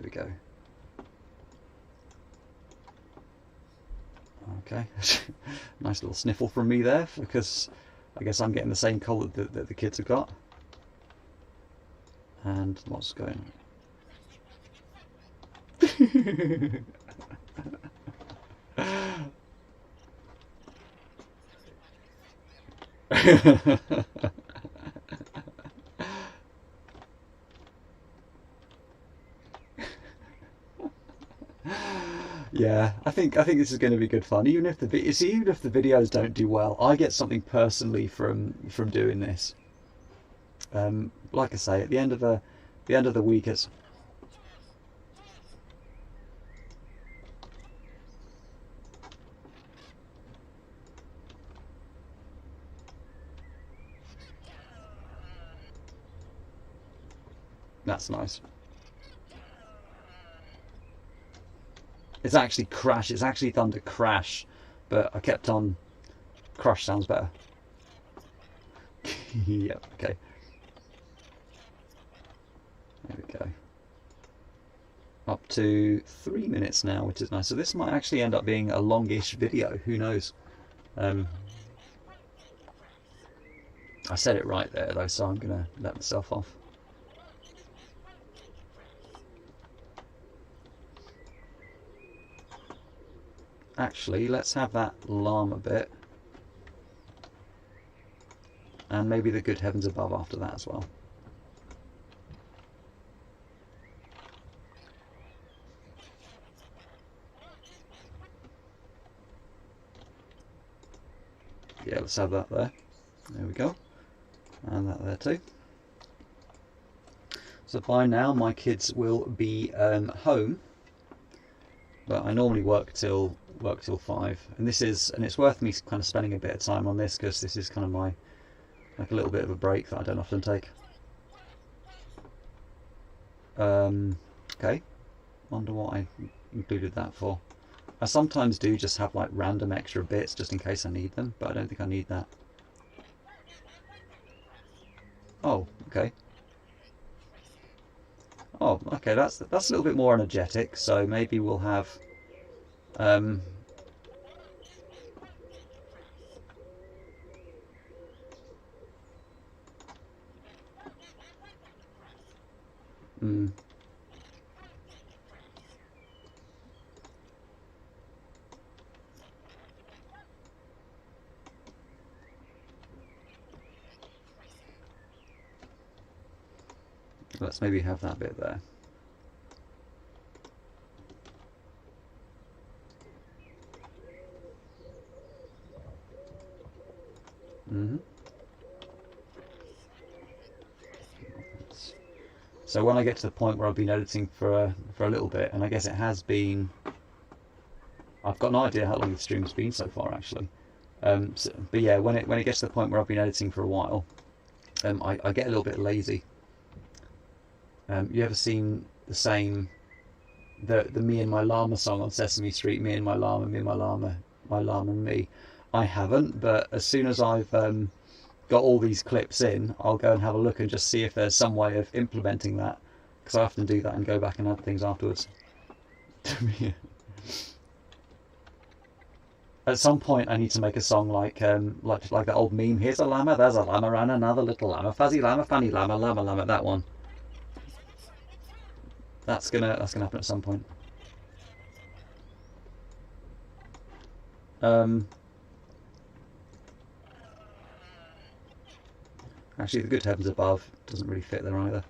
we go. Okay, nice little sniffle from me there, because I guess I'm getting the same colour that the kids have got. And what's going on? Yeah, I think this is going to be good fun. Even if the videos don't do well, I get something personally from doing this. Like I say, at the end of the week, it's that's nice. It's actually Crash. It's actually Thunder Crash, but I kept on. Crush sounds better. Yep. Okay. There we go. Up to 3 minutes now, which is nice. So this might actually end up being a longish video. Who knows? I said it right there though, so I'm gonna let myself off. Actually, let's have that llama bit. and maybe the good heavens above after that as well. Yeah, let's have that there. There we go. And that there too. So by now my kids will be home, but I normally work till 5, and it's worth me kind of spending a bit of time on this because this is kind of my like a little bit of a break that I don't often take. Okay, wonder what I included that for. I sometimes do just have like random extra bits just in case I need them, but I don't think I need that. Oh, okay. Oh, okay, that's a little bit more energetic, so maybe we'll have mm, let's maybe have that bit there. So when I get to the point where I've been editing for a little bit, and I guess it has been, I've got no idea how long the stream's been so far actually. But yeah, when it gets to the point where I've been editing for a while, I get a little bit lazy. You ever seen the Me and My Llama song on Sesame Street? Me and my llama, me and my llama, my llama and me. I haven't, but as soon as I've got all these clips in, I'll go and have a look and just see if there's some way of implementing that, because I often do that and go back and add things afterwards. At some point, I need to make a song like that old meme. Here's a llama, there's a llama, and another little llama. Fuzzy llama, funny llama, llama, llama. That one. That's gonna happen at some point. Actually, the good heavens above doesn't really fit there either.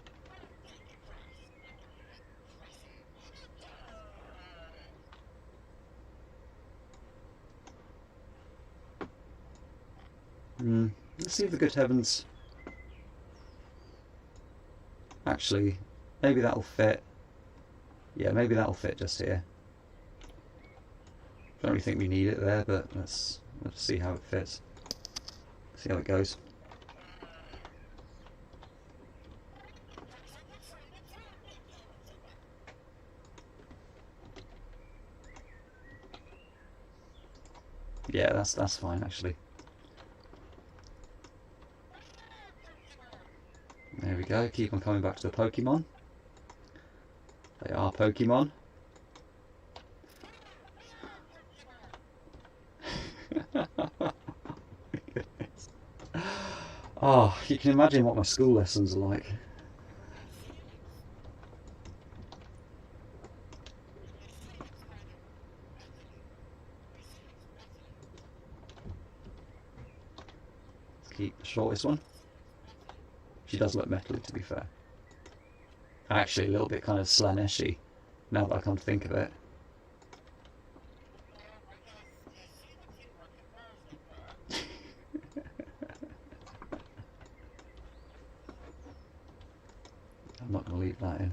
Let's see if the good heavens. Actually, maybe that'll fit. Yeah, maybe that'll fit just here. Don't really think we need it there, but let's see how it fits. See how it goes. Yeah, that's fine actually. There we go. Keep on coming back to the Pokemon. They are Pokemon. Oh, you can imagine what my school lessons are like. Let's keep the shortest one. She does look metally, to be fair. Actually, a little bit kind of Slaneshy, now that I come to think of it. I'm not going to leave that in.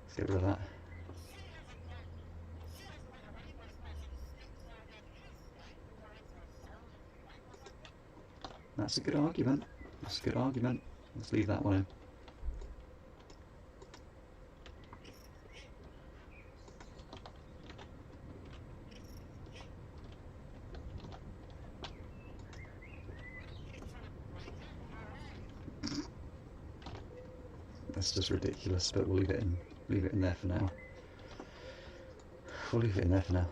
Let's get rid of that. That's a good argument. That's a good argument. Let's leave that one in. That's just ridiculous, but we'll leave it in there for now. We'll leave it in there for now.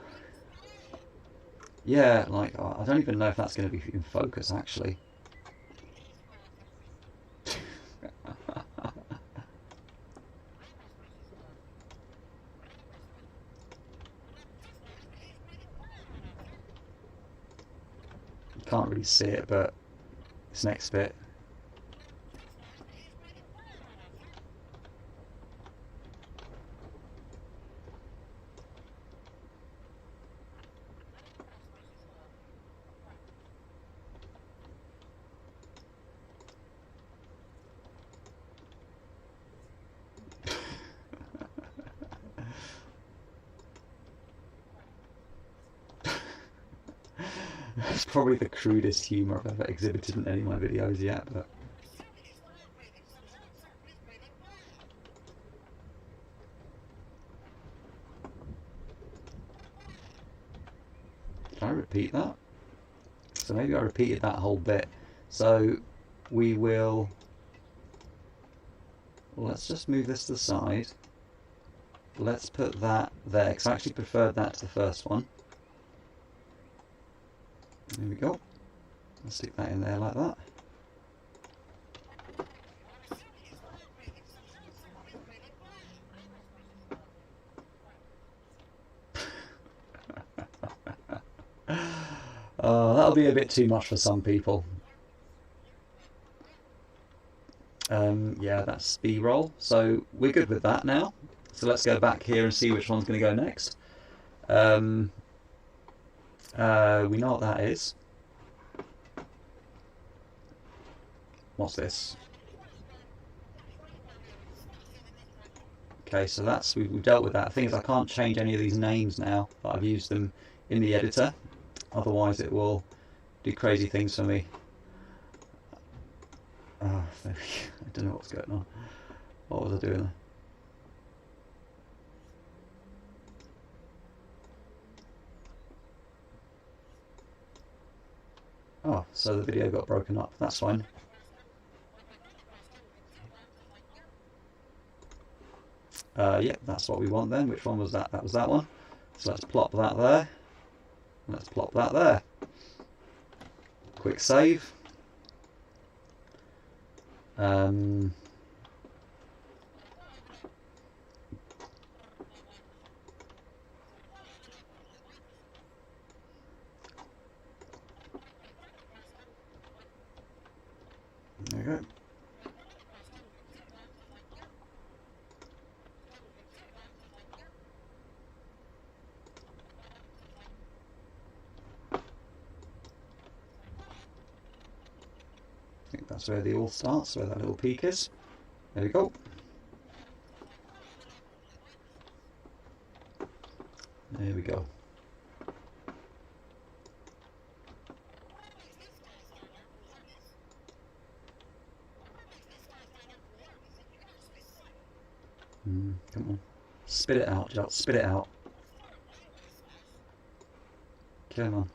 Yeah, like, I don't even know if that's going to be in focus, actually. You can't really see it, but this next bit. It's probably the crudest humour I've ever exhibited in any of my videos yet, but... Did I repeat that? So maybe I repeated that whole bit. So we will... Let's just move this to the side. Let's put that there, because I actually preferred that to the first one. There we go. I'll stick that in there like that. That'll be a bit too much for some people. Yeah, that's B-roll. So we're good with that now. So let's go back here and see which one's going to go next. We know what that is. What's this? Okay, so that's we've dealt with that. The thing is, I can't change any of these names now that I've used them in the editor. Otherwise, it will do crazy things for me. Oh, I don't know what's going on. What was I doing there? Oh, so the video got broken up. That's fine. Yep, that's what we want then. Which one was that? That was that one. So let's plop that there. Let's plop that there. Quick save. There we go. I think that's where the all starts, where that little peak is. There we go. There we go. Come on. Spit it out, Jolt. Spit it out. Come on.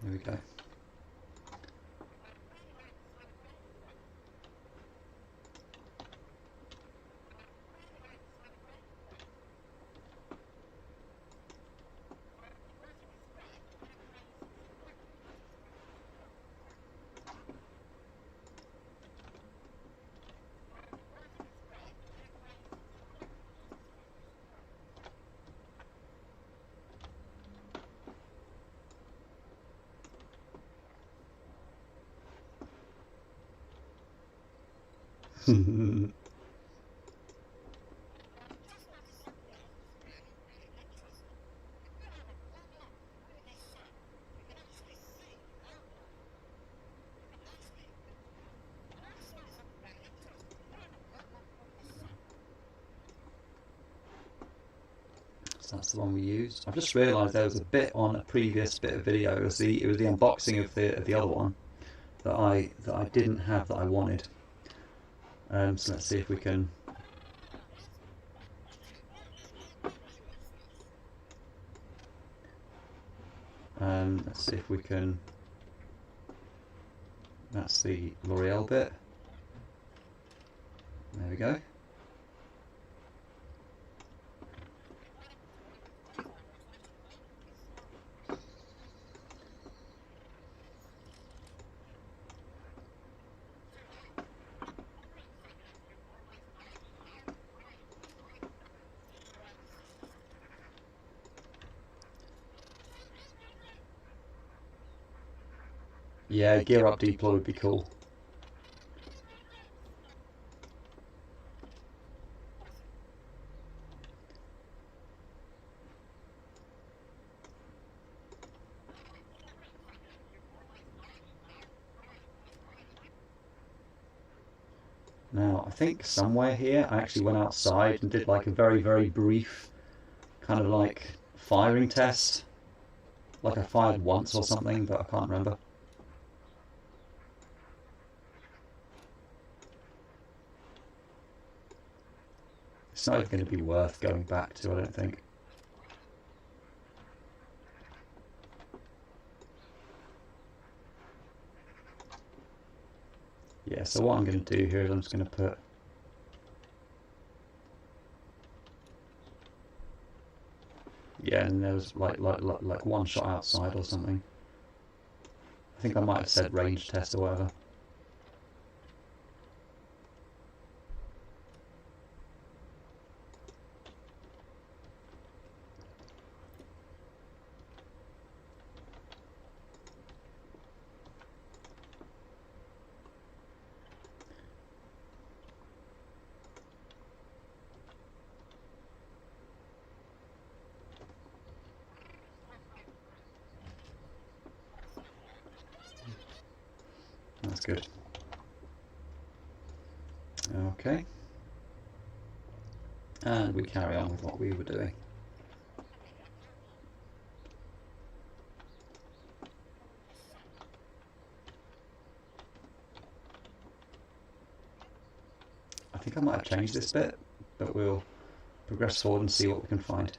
There we go. So that's the one we used. I've just realised there was a bit on a previous bit of video. It was the unboxing of the other one that I didn't have that I wanted. So let's see if we can. Let's see if we can. That's the L'Oreal bit. There we go. Yeah, gear up deploy would be cool. Now, I think somewhere here I actually went outside and did like a very, very brief kind of like firing test. Like I fired once or something, but I can't remember. It's not even going to be worth going back to, I don't think. Yeah, so what I'm going to do here is I'm just going to put and there was like one shot outside or something. I think I might have said range test or whatever. That's good. Okay. And we carry on with what we were doing. I think I might have changed this bit, but we'll progress forward and see what we can find.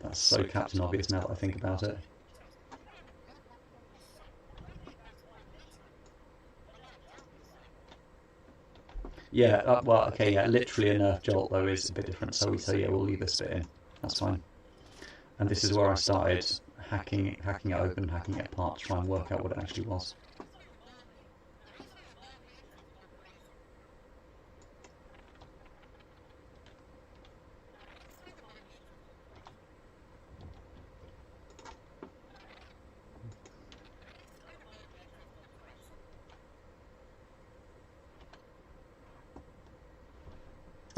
That's so Captain Obvious now that I think about it. Yeah, well, okay, yeah, literally a Nerf jolt though is a bit different, so yeah, we'll leave this bit in. That's fine. And this is where I started hacking it open, hacking it apart to try and work out what it actually was.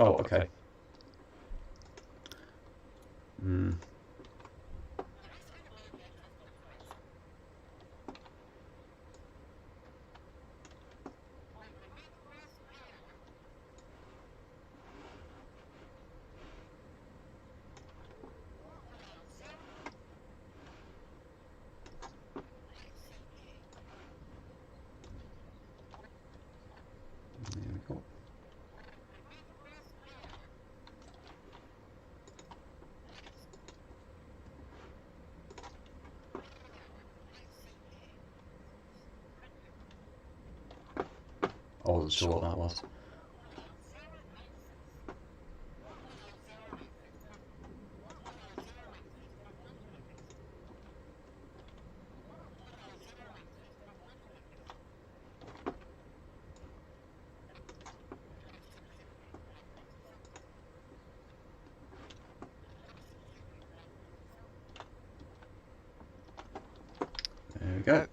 Oh, okay. There we go. I wasn't sure what that was. There we go.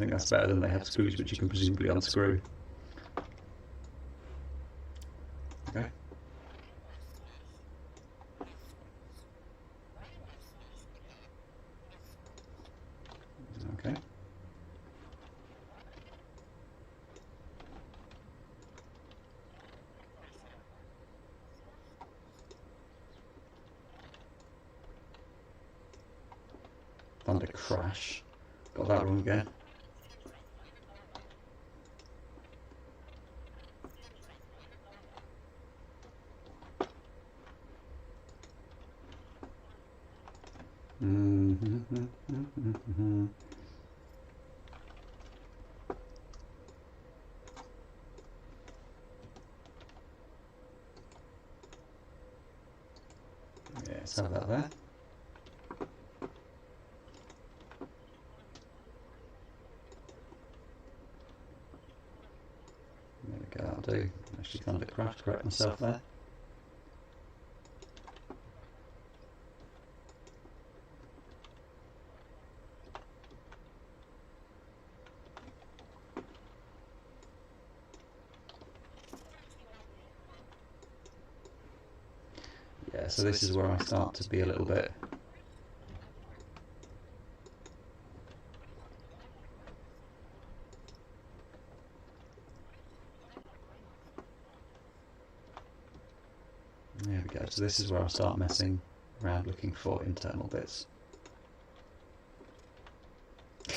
think that's better than they have screws which you can presumably unscrew. Okay. Okay. Thunder Crash. Got that wrong again. Yeah, let's have that there. There we go, that'll do. Actually, Thunder Crash, correct myself there. Yeah, so this is where I start to be a little bit... There we go, so this is where I start messing around looking for internal bits.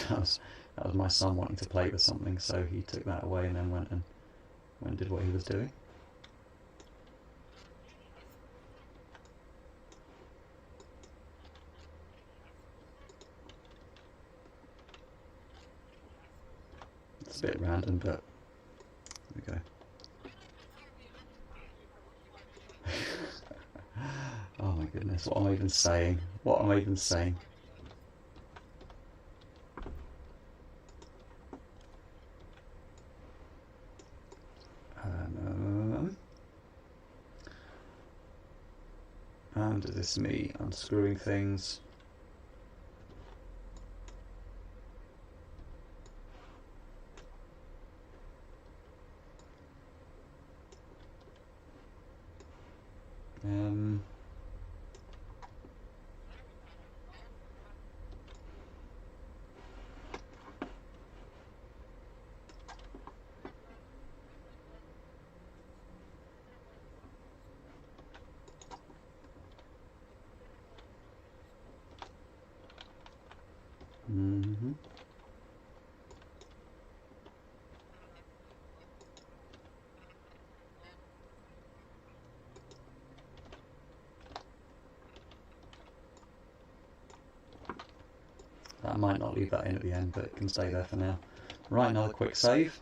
That was my son wanting to play with something, so he took that away and then went and did what he was doing. It's a bit random, but there we go. Oh my goodness, what am I even saying? What am I even saying? And is this me unscrewing things? I might not leave that in at the end, but it can stay there for now. Right, another quick save.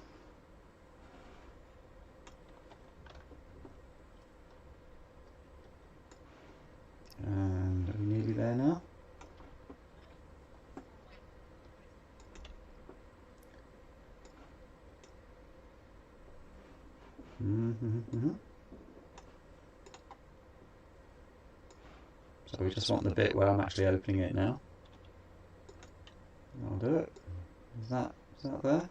And are we nearly there now? So we just want the bit where I'm actually opening it now. I'll do it. Is that there?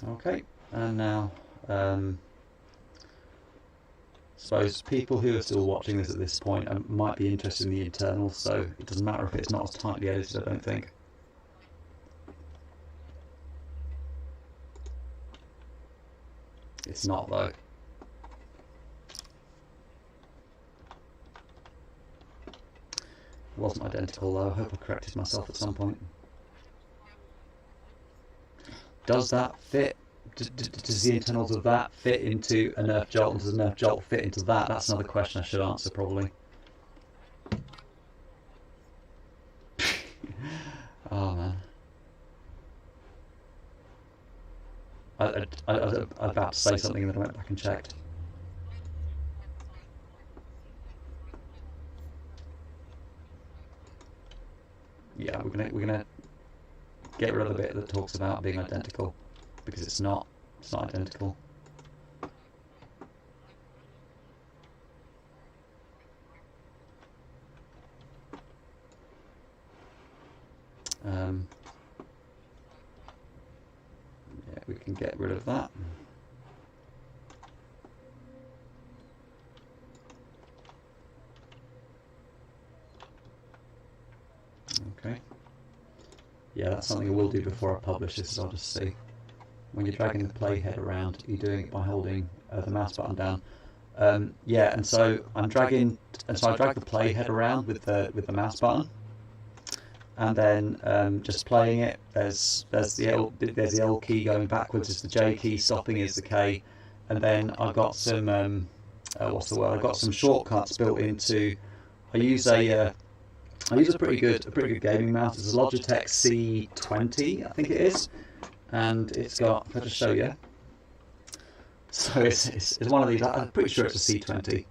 Okay, and now suppose people who are still watching this at this point might be interested in the internals, so it doesn't matter if it's not as tightly edited, I don't think. It's not though. It wasn't identical though, I hope I corrected myself at some point. Does that fit? Does the internals of that fit into a Nerf Jolt, and does a Nerf Jolt fit into that? That's another question I should answer probably. Oh man. I was about to say something and then I went back and checked. Yeah, we're gonna get rid of the bit that talks about being identical, because it's not identical. Yeah, we can get rid of that. Okay. Yeah, that's something I will do before I publish this. I'll just see. When you're dragging the playhead around, you're doing it by holding the mouse button down. Yeah, and so I'm dragging, and so I drag the playhead around with the mouse button, and then just playing it. There's the L key going backwards is the J key, stopping is the K, and then I've got some what's the word? I've got some shortcuts built into. I use a pretty good gaming mouse. It's a Logitech C20, I think it is, and it's got. If I just show you, so it's one of these. I'm pretty sure it's a C20.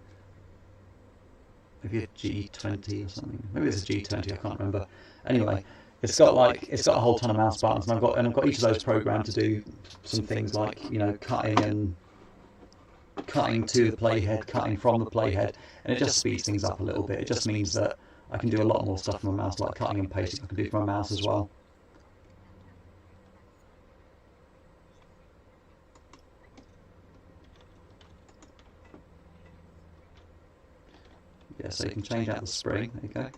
Maybe a G20 or something. Maybe it's a G20. I can't remember. Anyway, it's got a whole ton of mouse buttons, and I've got each of those programmed to do some things like, you know, cutting to the playhead, cutting from the playhead, and it just speeds things up a little bit. It just means that I can do a lot more stuff from a mouse, like cutting and pasting. I can do from a mouse as well. Yeah, so you can change out the spring. There you go.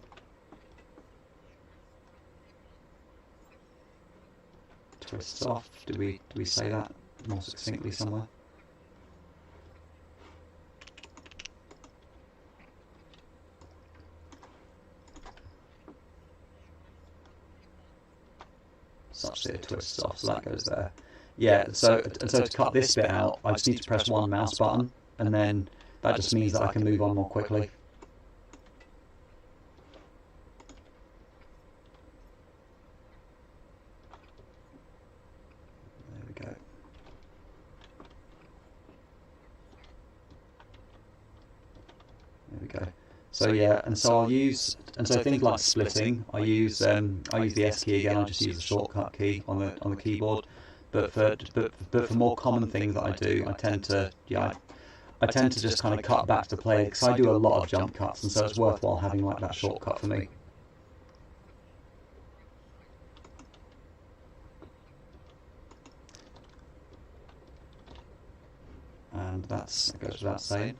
Twists off. Do we say that more succinctly somewhere? Such that it twists off, so that goes there. Yeah, so to cut this bit out, I just need to press one mouse button, and then that just means that I can move on more quickly. There we go. There we go. So yeah, and so I'll use, and so things like splitting, I use the S key again. I just use the shortcut key on the keyboard. But for more common things that I do, I tend to just kind of cut back to play, because I do a lot of jump cuts, and so it's worthwhile having like that shortcut for me. And that goes without saying.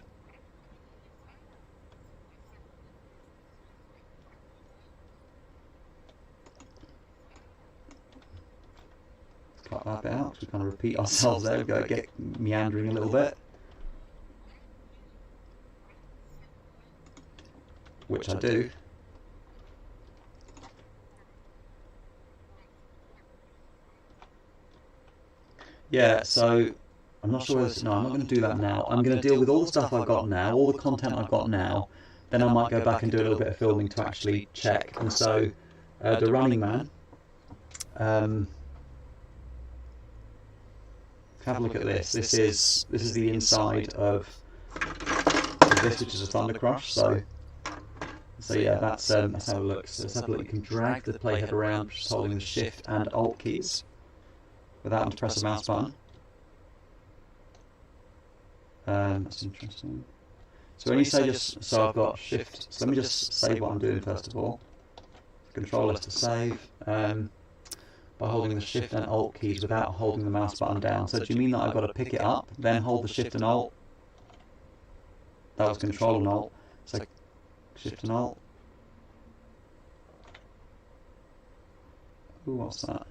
Cut that bit out, we kind of repeat ourselves there, we go get meandering a little bit. Which I do. Yeah, so I'm not sure whether, no, I'm not going to do that now. I'm going to deal with all the stuff I've got now, all the content I've got now, then I might go back and do a little bit of filming to actually check. And so, the Running Man, have a look at this. This is the inside of this, which is a Thunder Crash. So yeah, that's how it looks. So let's have a look. You can drag the playhead around just holding the Shift and Alt keys without having to press a mouse button. That's interesting. So when you say so I've got Shift. So let me just save what I'm doing first of all. Control S to save. By holding the Shift and Alt keys without holding the mouse button down. So do you mean that I've got to pick it up, then hold the Shift and Alt? That was Control and Alt. So Shift and Alt. Ooh, what's that?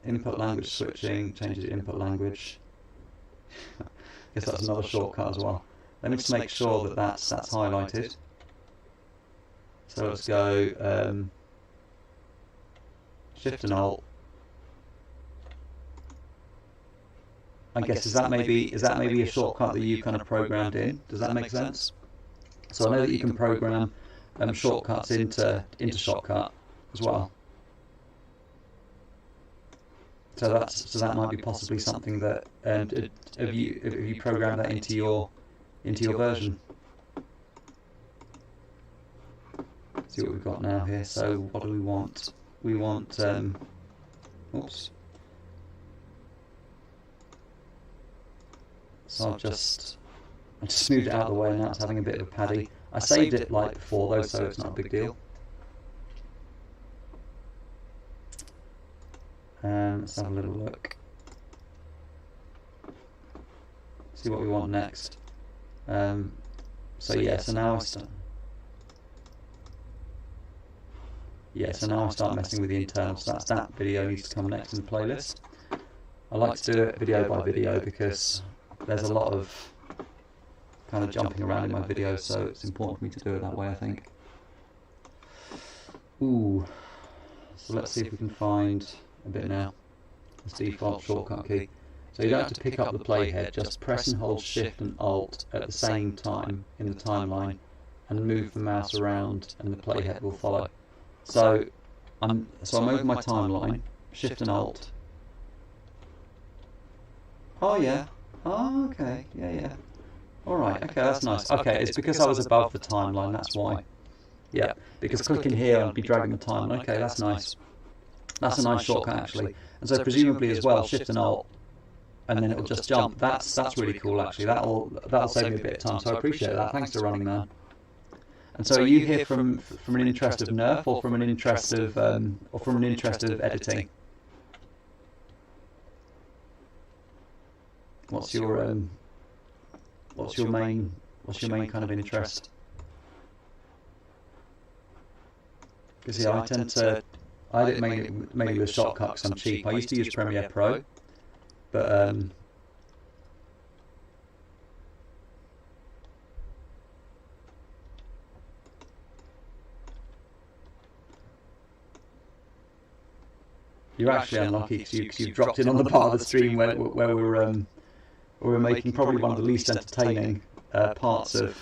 Input language switching, changes to input language. I guess that's another shortcut as well. Let me just make sure that that's highlighted. So let's go Shift and Alt. I guess is that maybe a shortcut that you kind of programmed in? Does that make sense? So I know that you can program shortcuts into Shotcut as well. So that might be possibly something that have you programmed that into your version. See what we've got now here. So what do we want? we want, oops. So I just moved it out of the way, and now it's having a bit of a paddy. I saved it like before though, so it's not a big deal. Let's have a little look. See what we want next. So yeah, so now I start. Yeah, so now I start messing with the internals. So that video needs to come next in the playlist. I like to do it video by video because there's a lot of kind of jumping around in my videos, so it's important for me to do it that way, I think. Ooh, so let's see if we can find a bit now. This default shortcut key. So you don't have to pick up the playhead, just press and hold Shift and Alt at the same time in the timeline and move the mouse around and the playhead will follow. So I'm over my timeline, Shift and Alt. Oh yeah, oh okay, yeah. Alright, okay, that's nice. Okay, it's because I was above the timeline, that's why. Yeah, because clicking here I'd be dragging the timeline. Okay, that's nice. That's a nice shortcut actually. And so presumably as well, Shift and Alt, and then it'll just jump. That's really cool actually. That'll save me a bit of time, so I appreciate that. Thanks to Running Man. And so are you here from an interest of Nerf or from an interest of editing? What's your main kind of interest? Because yeah, I did it mainly with Shotcut because I'm cheap. I used to use Premiere Pro, but you're actually unlucky because you've dropped in on the part of the stream where we're making probably one of the least entertaining parts of.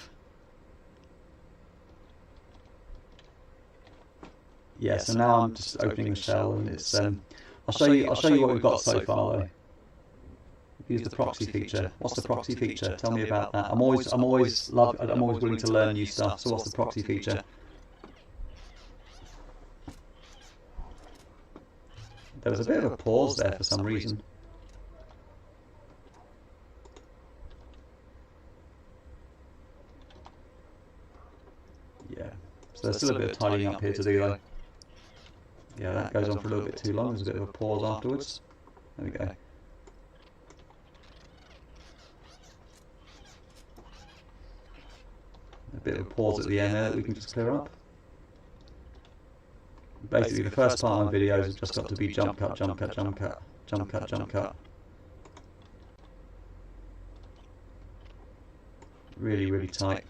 Yeah, so now I'm just opening the shell, and it's I'll show you what we've got so far though. Use the proxy feature. What's the proxy feature? Tell me about that. I'm always willing to learn new stuff. So what's the proxy feature? There was a bit of a pause there for some reason. Yeah, so there's still a bit of tidying up here to do though. Yeah, that goes on for a little bit too long. There's a bit of a pause afterwards. There we go. A bit of a pause at the end there that we can just clear up. Basically, the first part of my videos have just got to be jump cut, jump cut, jump cut, jump cut, jump cut. Really, really tight.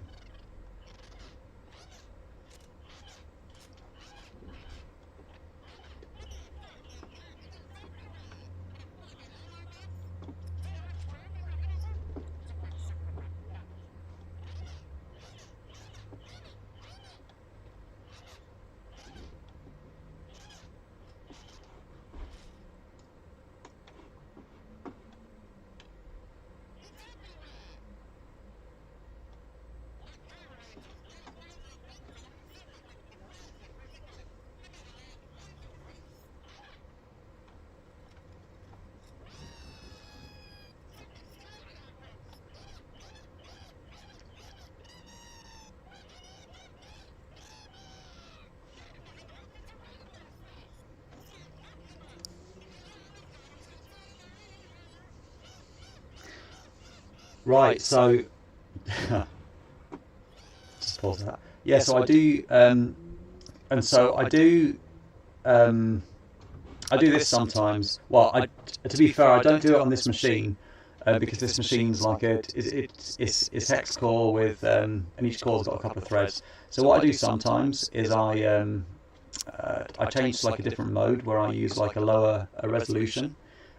Right, so just pause that. Yeah, so I do, and so I do this sometimes. Well, to be fair, I don't do it on this machine because this machine's like it's hex core with, and each core's got a couple of threads. So what I do sometimes is I change to like a different mode where I use like a lower resolution.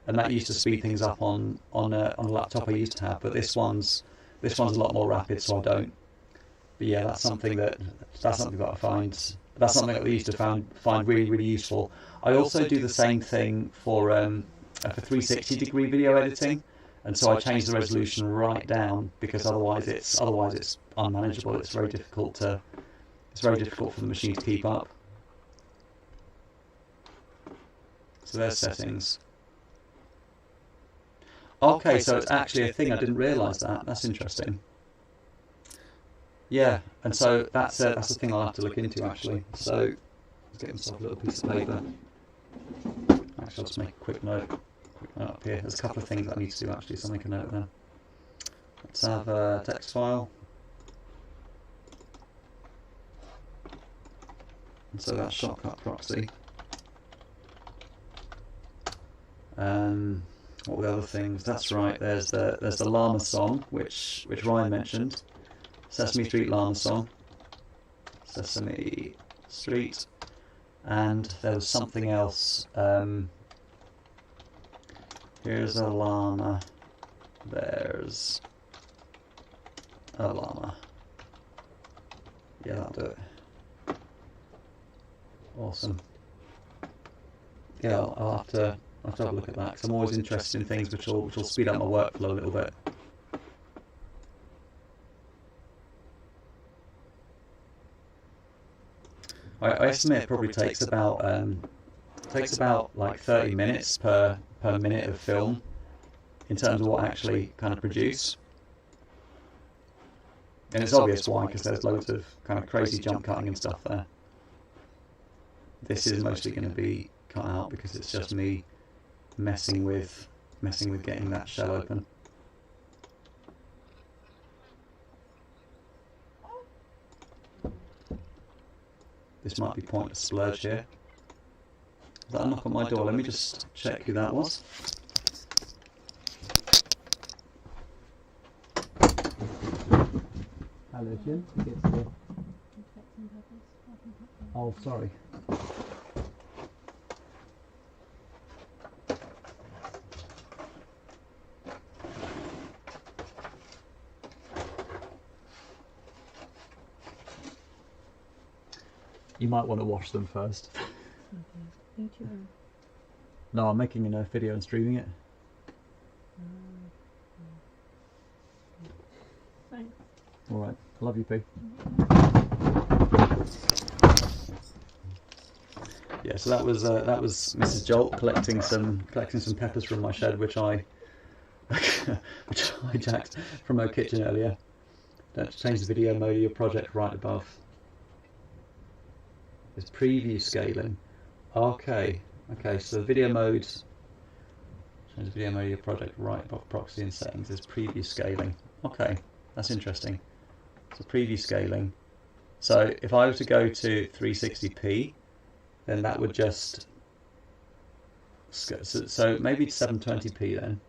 And that used to speed things up on a laptop I used to have, but this one's a lot more rapid, so I don't. But yeah, that's something that I find. That's something that we used to find really, really useful. I also do the same thing for 360-degree video editing, and so I change the resolution right down because otherwise it's unmanageable. It's very difficult for the machine to keep up. So there's settings. Okay, so it's actually a thing. I didn't realise that. That's interesting. Yeah, and so that's a thing I'll have to look into actually. So let's get myself a little piece of paper. Actually, I'll just make a quick note up here. There's a couple of things that I need to do actually, so I'll make a note there. Let's have a text file. And so that's Shotcut proxy. What were the other things? That's right. There's the llama song, which Ryan mentioned. Sesame Street llama song. Sesame Street. And there was something else. Here's a llama. There's a llama. Yeah, that'll do it. Awesome. Yeah, I'll have to have a look at that, because I'm always interested in things which will speed up my workflow a little bit. I estimate it probably takes about like 30 minutes per minute of film in terms of what I actually kind of produce. And it's obvious why, because there's loads of kind of crazy jump cutting and stuff there. This is mostly going to be cut out because it's just me messing with getting that shell open. This might be pointless splurge here. Is that a knock on my door? Let me just check who that was. Hello, Jim. Oh, sorry. You might want to wash them first. Okay. No, I'm making a video and streaming it. Thanks. Alright, I love you, P. Yeah, so that was Mrs. Jolt collecting some peppers from my shed, which I hijacked from her kitchen earlier. Don't change the video mode of your project right above. There's preview scaling. Okay, so video mode. Change the video mode of your project right above proxy and settings. There's preview scaling. Okay, that's interesting. So preview scaling. So if I were to go to 360p, then that would just so maybe 720p then.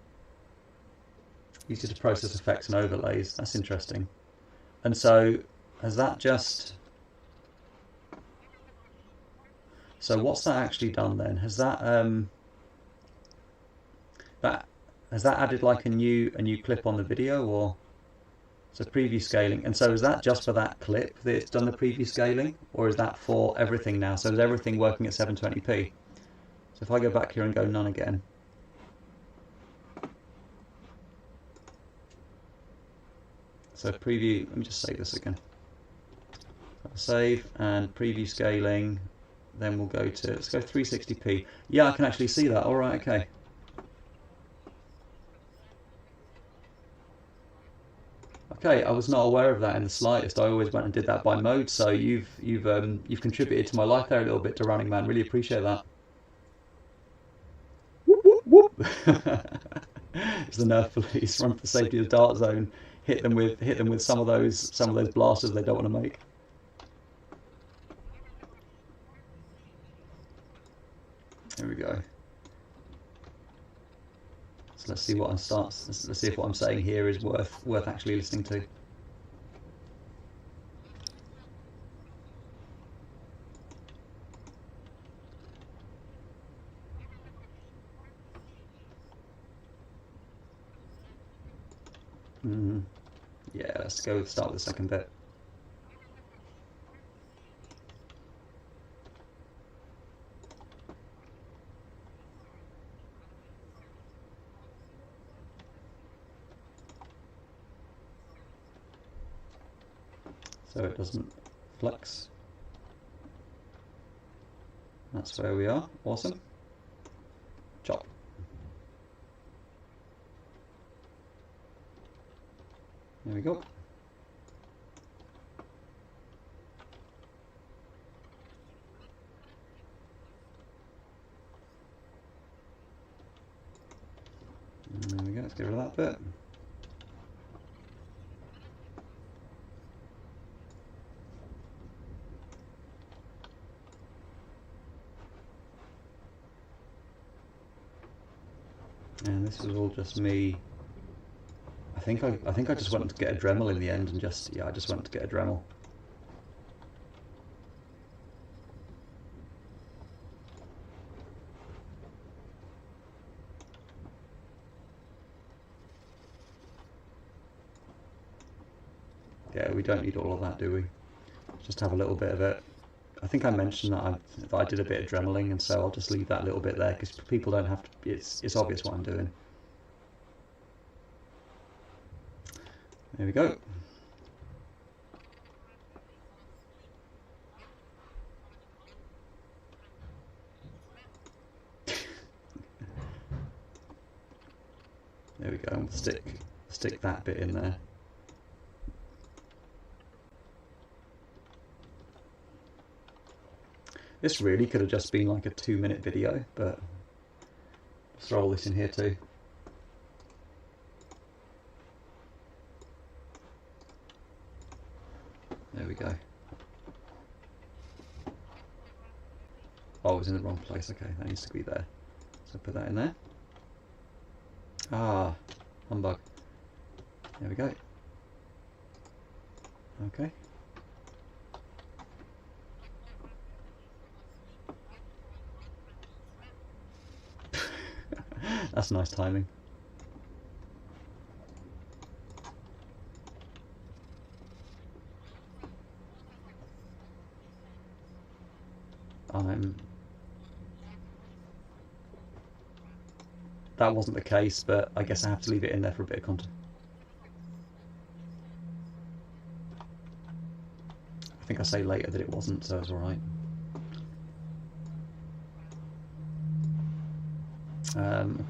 Easier to process effects and overlays. That's interesting. And so has that just? So what's that actually done then? Has that has that added like a new clip on the video, or so preview scaling? And so is that just for that clip that it's done the preview scaling, or is that for everything now? So is everything working at 720p? So if I go back here and go none again. So preview, let me just save this again. Save and preview scaling. Then we'll go to, let's go 360p. Yeah, I can actually see that. Alright, okay. Okay, I was not aware of that in the slightest. I always went and did that by mode, so you've contributed to my life there a little bit, to Running Man. Really appreciate that. Whoop, whoop, whoop. It's the Nerf police run for the safety of the dart zone. Hit them with some of those blasters they don't want to make. Here we go. So let's see what let's see if what I'm saying here is worth actually listening to. Yeah, let's go start with the second bit. So it doesn't flex. That's where we are. Awesome. There we go. There we go, let's get rid of that bit. And this was all just me. I think I just went to get a Dremel in the end and just, yeah, I just went to get a Dremel. Yeah, we don't need all of that, do we? Just have a little bit of it. I think I mentioned that I did a bit of Dremeling, and so I'll just leave that little bit there because people don't have to. It's obvious what I'm doing. There we go. There we go. And we'll stick that bit in there. This really could have just been like a 2-minute video, but let's throw all this in here too. There we go. Oh, it was in the wrong place. Okay, that needs to be there. So put that in there. Ah, humbug. There we go. Okay. That's nice timing. That wasn't the case, but I guess I have to leave it in there for a bit of content. I think I say later that it wasn't, so it's alright.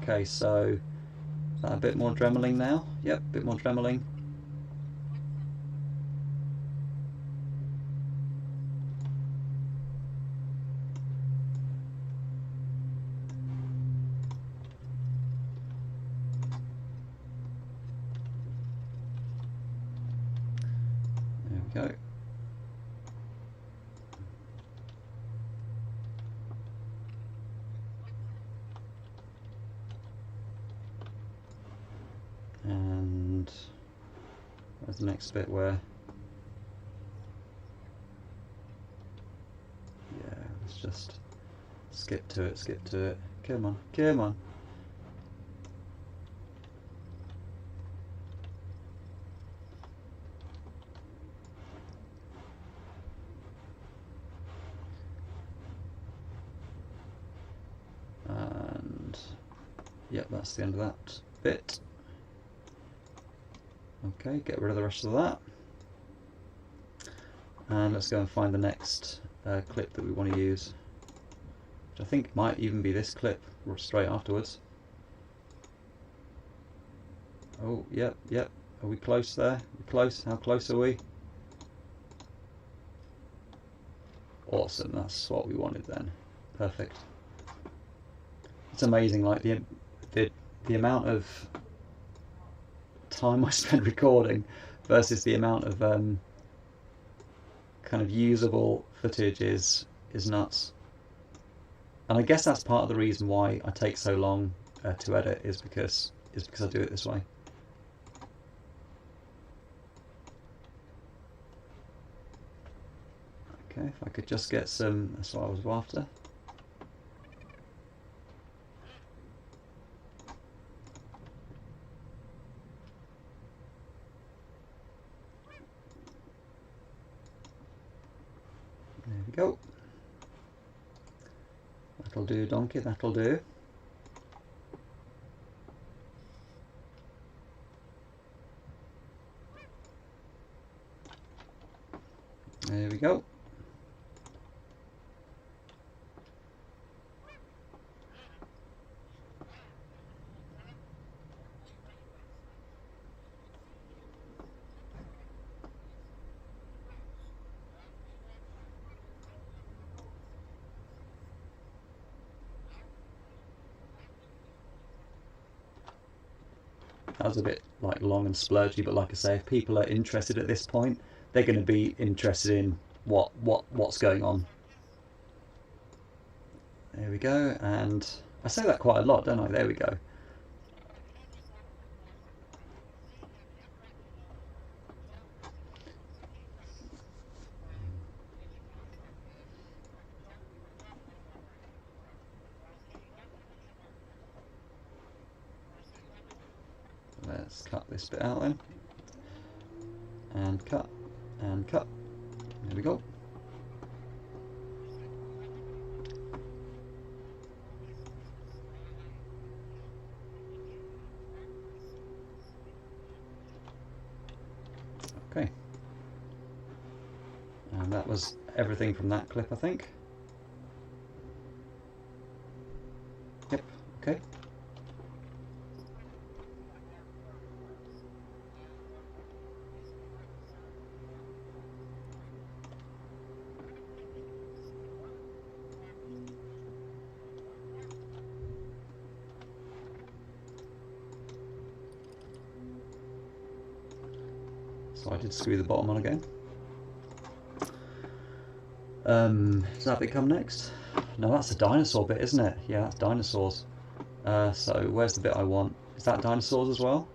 Okay, so is that a bit more Dremeling now? Yep, a bit more Dremeling. There we go. And where's the next bit where? Yeah, let's just skip to it. Come on, come on. And yep, that's the end of that bit. Okay, get rid of the rest of that. And let's go and find the next clip that we want to use, which I think might even be this clip straight afterwards. Oh, yep. Are we close there? We're close. How close are we? Awesome, that's what we wanted then. Perfect. It's amazing, like the amount of time I spent recording versus the amount of kind of usable footage is nuts. And I guess that's part of the reason why I take so long to edit is because I do it this way. Okay, if I could just get some, that's what I was after. There we go. That'll do, donkey, that'll do. There we go. That was a bit like long and splurgy, but like I say, if people are interested at this point, they're going to be interested in what's going on. There we go, and I say that quite a lot, don't I? There we go. Let's cut this bit out then. And cut, and cut. There we go. Okay. And that was everything from that clip, I think. Yep, okay. So I did screw the bottom on again. Does that bit come next? No, that's the dinosaur bit, isn't it? Yeah, that's dinosaurs. So where's the bit I want? Is that dinosaurs as well?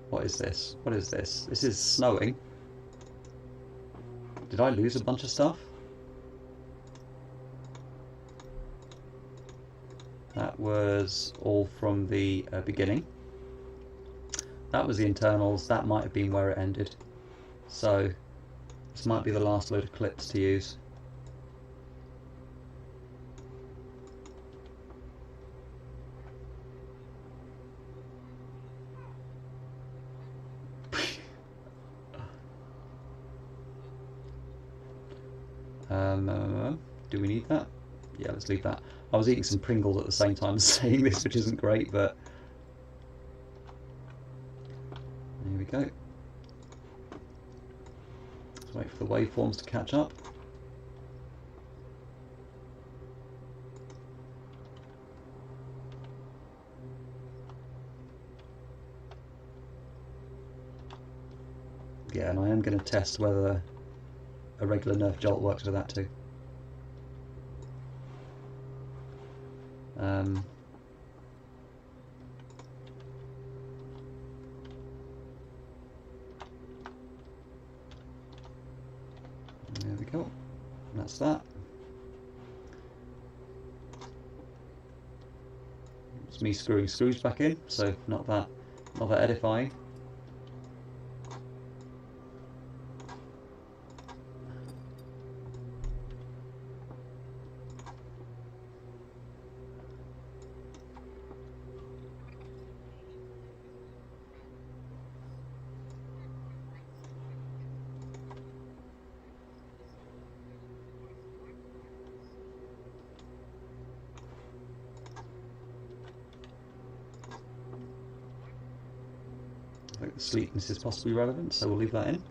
What is this? What is this? This is snowing. Did I lose a bunch of stuff? That was all from the beginning. That was the internals. That might have been where it ended. So this might be the last load of clips to use. Do we need that? Yeah, let's leave that. I was eating some Pringles at the same time as saying this, which isn't great, but there we go. Let's wait for the waveforms to catch up. Yeah, and I am going to test whether a regular Nerf jolt works with that too. There we go. That's that. It's me screwing screws back in, so not that edifying. I think the sleekness is possibly relevant, so we'll leave that in.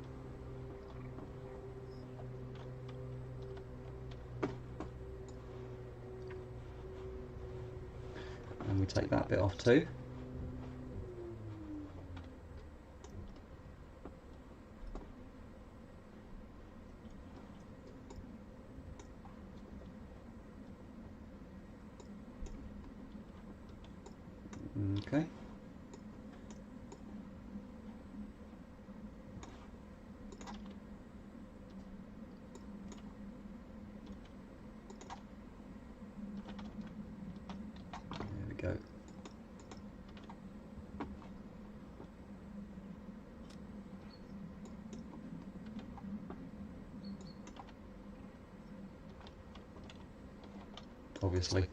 And we take that bit off too. Okay. There we go. Obviously.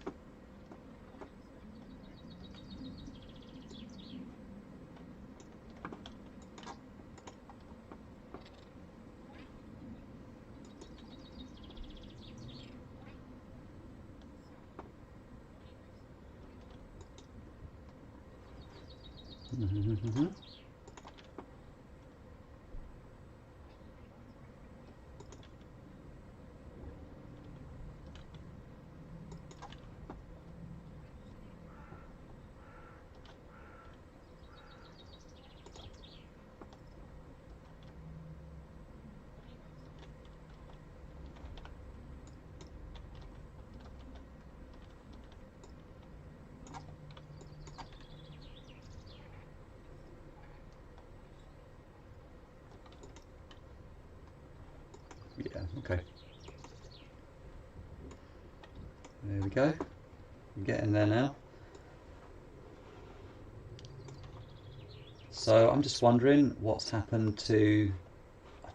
okay. There we go. We're getting there now. So I'm just wondering what's happened to...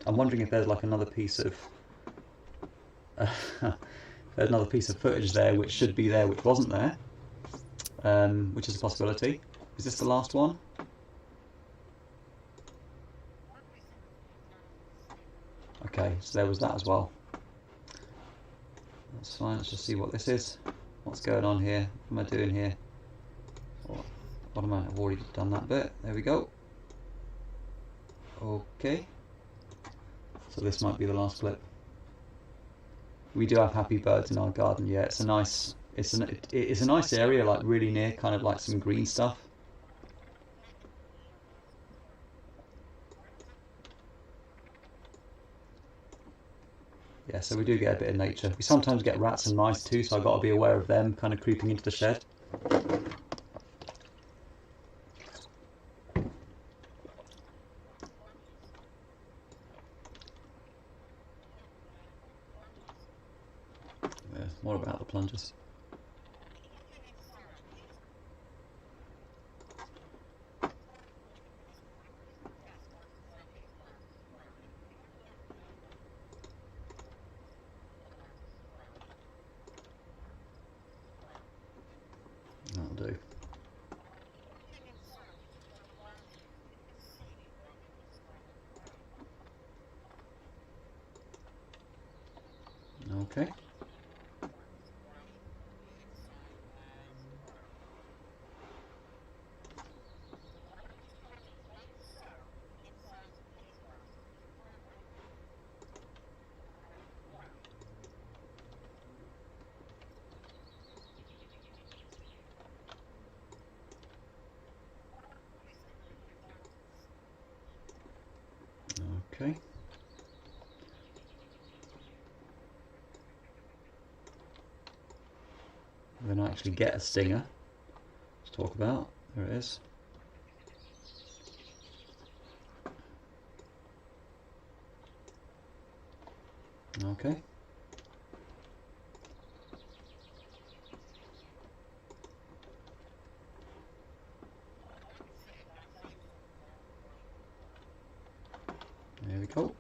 I'm wondering if there's like another piece of... another piece of footage there which should be there which wasn't there. Which is a possibility. Is this the last one? Okay, so there was that as well. That's fine, let's just see what this is. What's going on here? What am I doing here? What am I? I've already done that bit. There we go. Okay. So this might be the last clip. We do have happy birds in our garden. Yeah, it's a nice. It's a nice area, like really near, kind of like some green stuff. Yeah, so we do get a bit of nature. We sometimes get rats and mice too, so I've got to be aware of them kind of creeping into the shed. Yeah, what about the plungers? That'll do. Okay. Okay. We're going to actually get a stinger to talk about. There it is. Okay. There we go.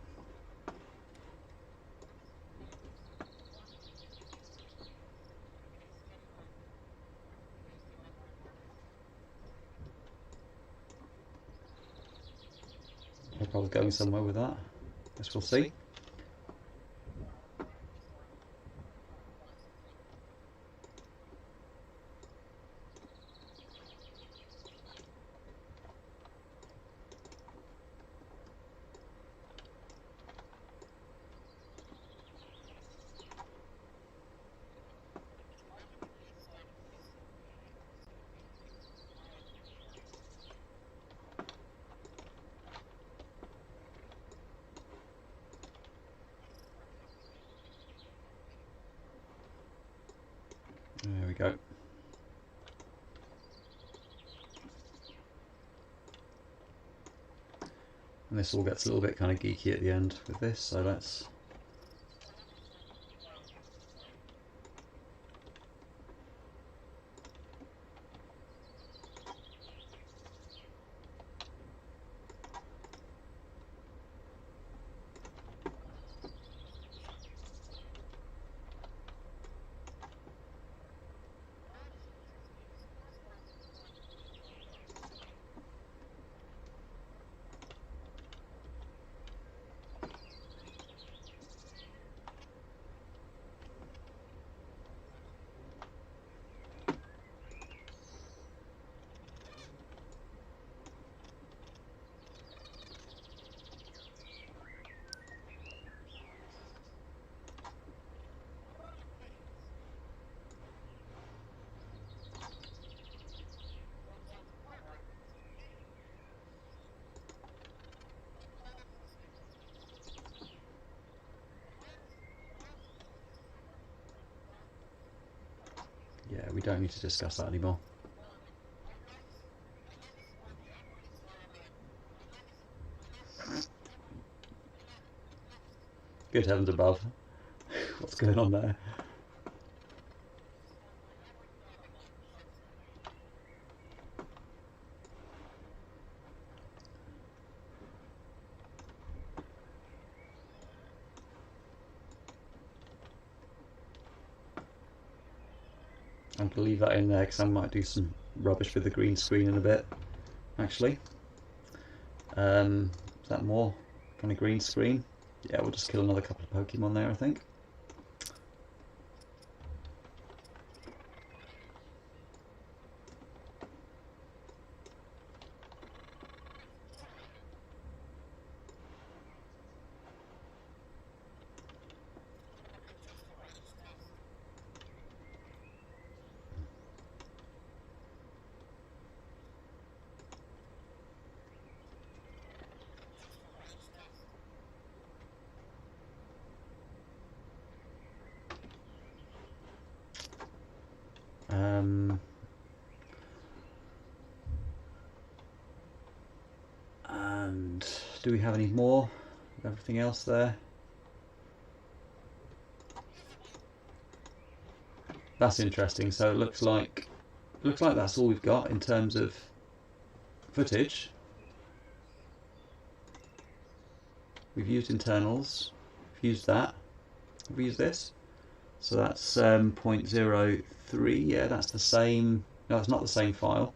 Hope I was going somewhere with that. Guess we'll see. There we go. And this all gets a little bit kind of geeky at the end with this, so let's... Yeah, we don't need to discuss that anymore. Good heavens above. What's going on there? I'm going to leave that in there because I might do some rubbish with the green screen in a bit, actually. Is that more kind of green screen? Yeah, we'll just kill another couple of Pokemon there, I think. And do we have any more? Everything else there? That's interesting. So it looks like that's all we've got in terms of footage. We've used internals. We've used that. Have we used this? So that's 0.03. Yeah, that's the same. No, it's not the same file.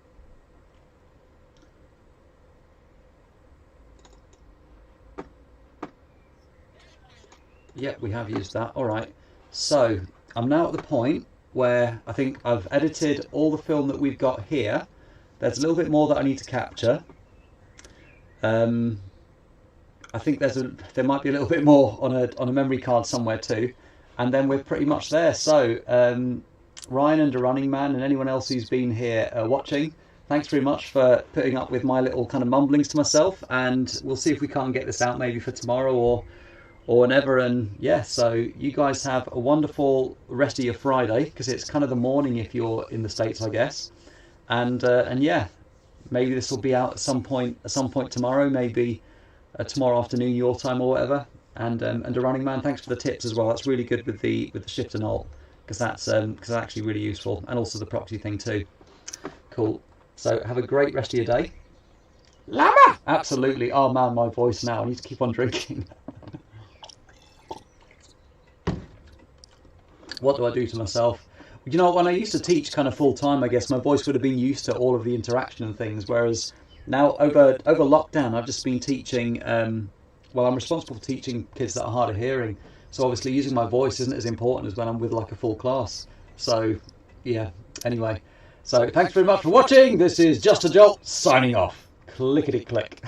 Yep, we have used that. Alright, so I'm now at the point where I think I've edited all the film that we've got here. There's a little bit more that I need to capture. I think there might be a little bit more on a memory card somewhere too. And then we're pretty much there. So Ryan and the Running Man and anyone else who's been here watching, thanks very much for putting up with my little kind of mumblings to myself, and we'll see if we can't get this out maybe for tomorrow or whenever. And yeah, so you guys have a wonderful rest of your Friday, because it's kind of the morning if you're in the States, I guess. And yeah, maybe this will be out at some point tomorrow, maybe tomorrow afternoon your time or whatever. And the Running Man, thanks for the tips as well. That's really good with the shift and alt, because that's actually really useful, and also the proxy thing too. Cool. So have a great rest of your day. Llama! Absolutely. Oh man, my voice now. I need to keep on drinking. What do I do to myself? You know, when I used to teach kind of full time, I guess my voice would have been used to all of the interaction and things. Whereas now over lockdown, I've just been teaching. Well, I'm responsible for teaching kids that are hard of hearing. So obviously using my voice isn't as important as when I'm with like a full class. So yeah, anyway. So thanks very much for watching. This is Just a Jolt signing off. Clickety click.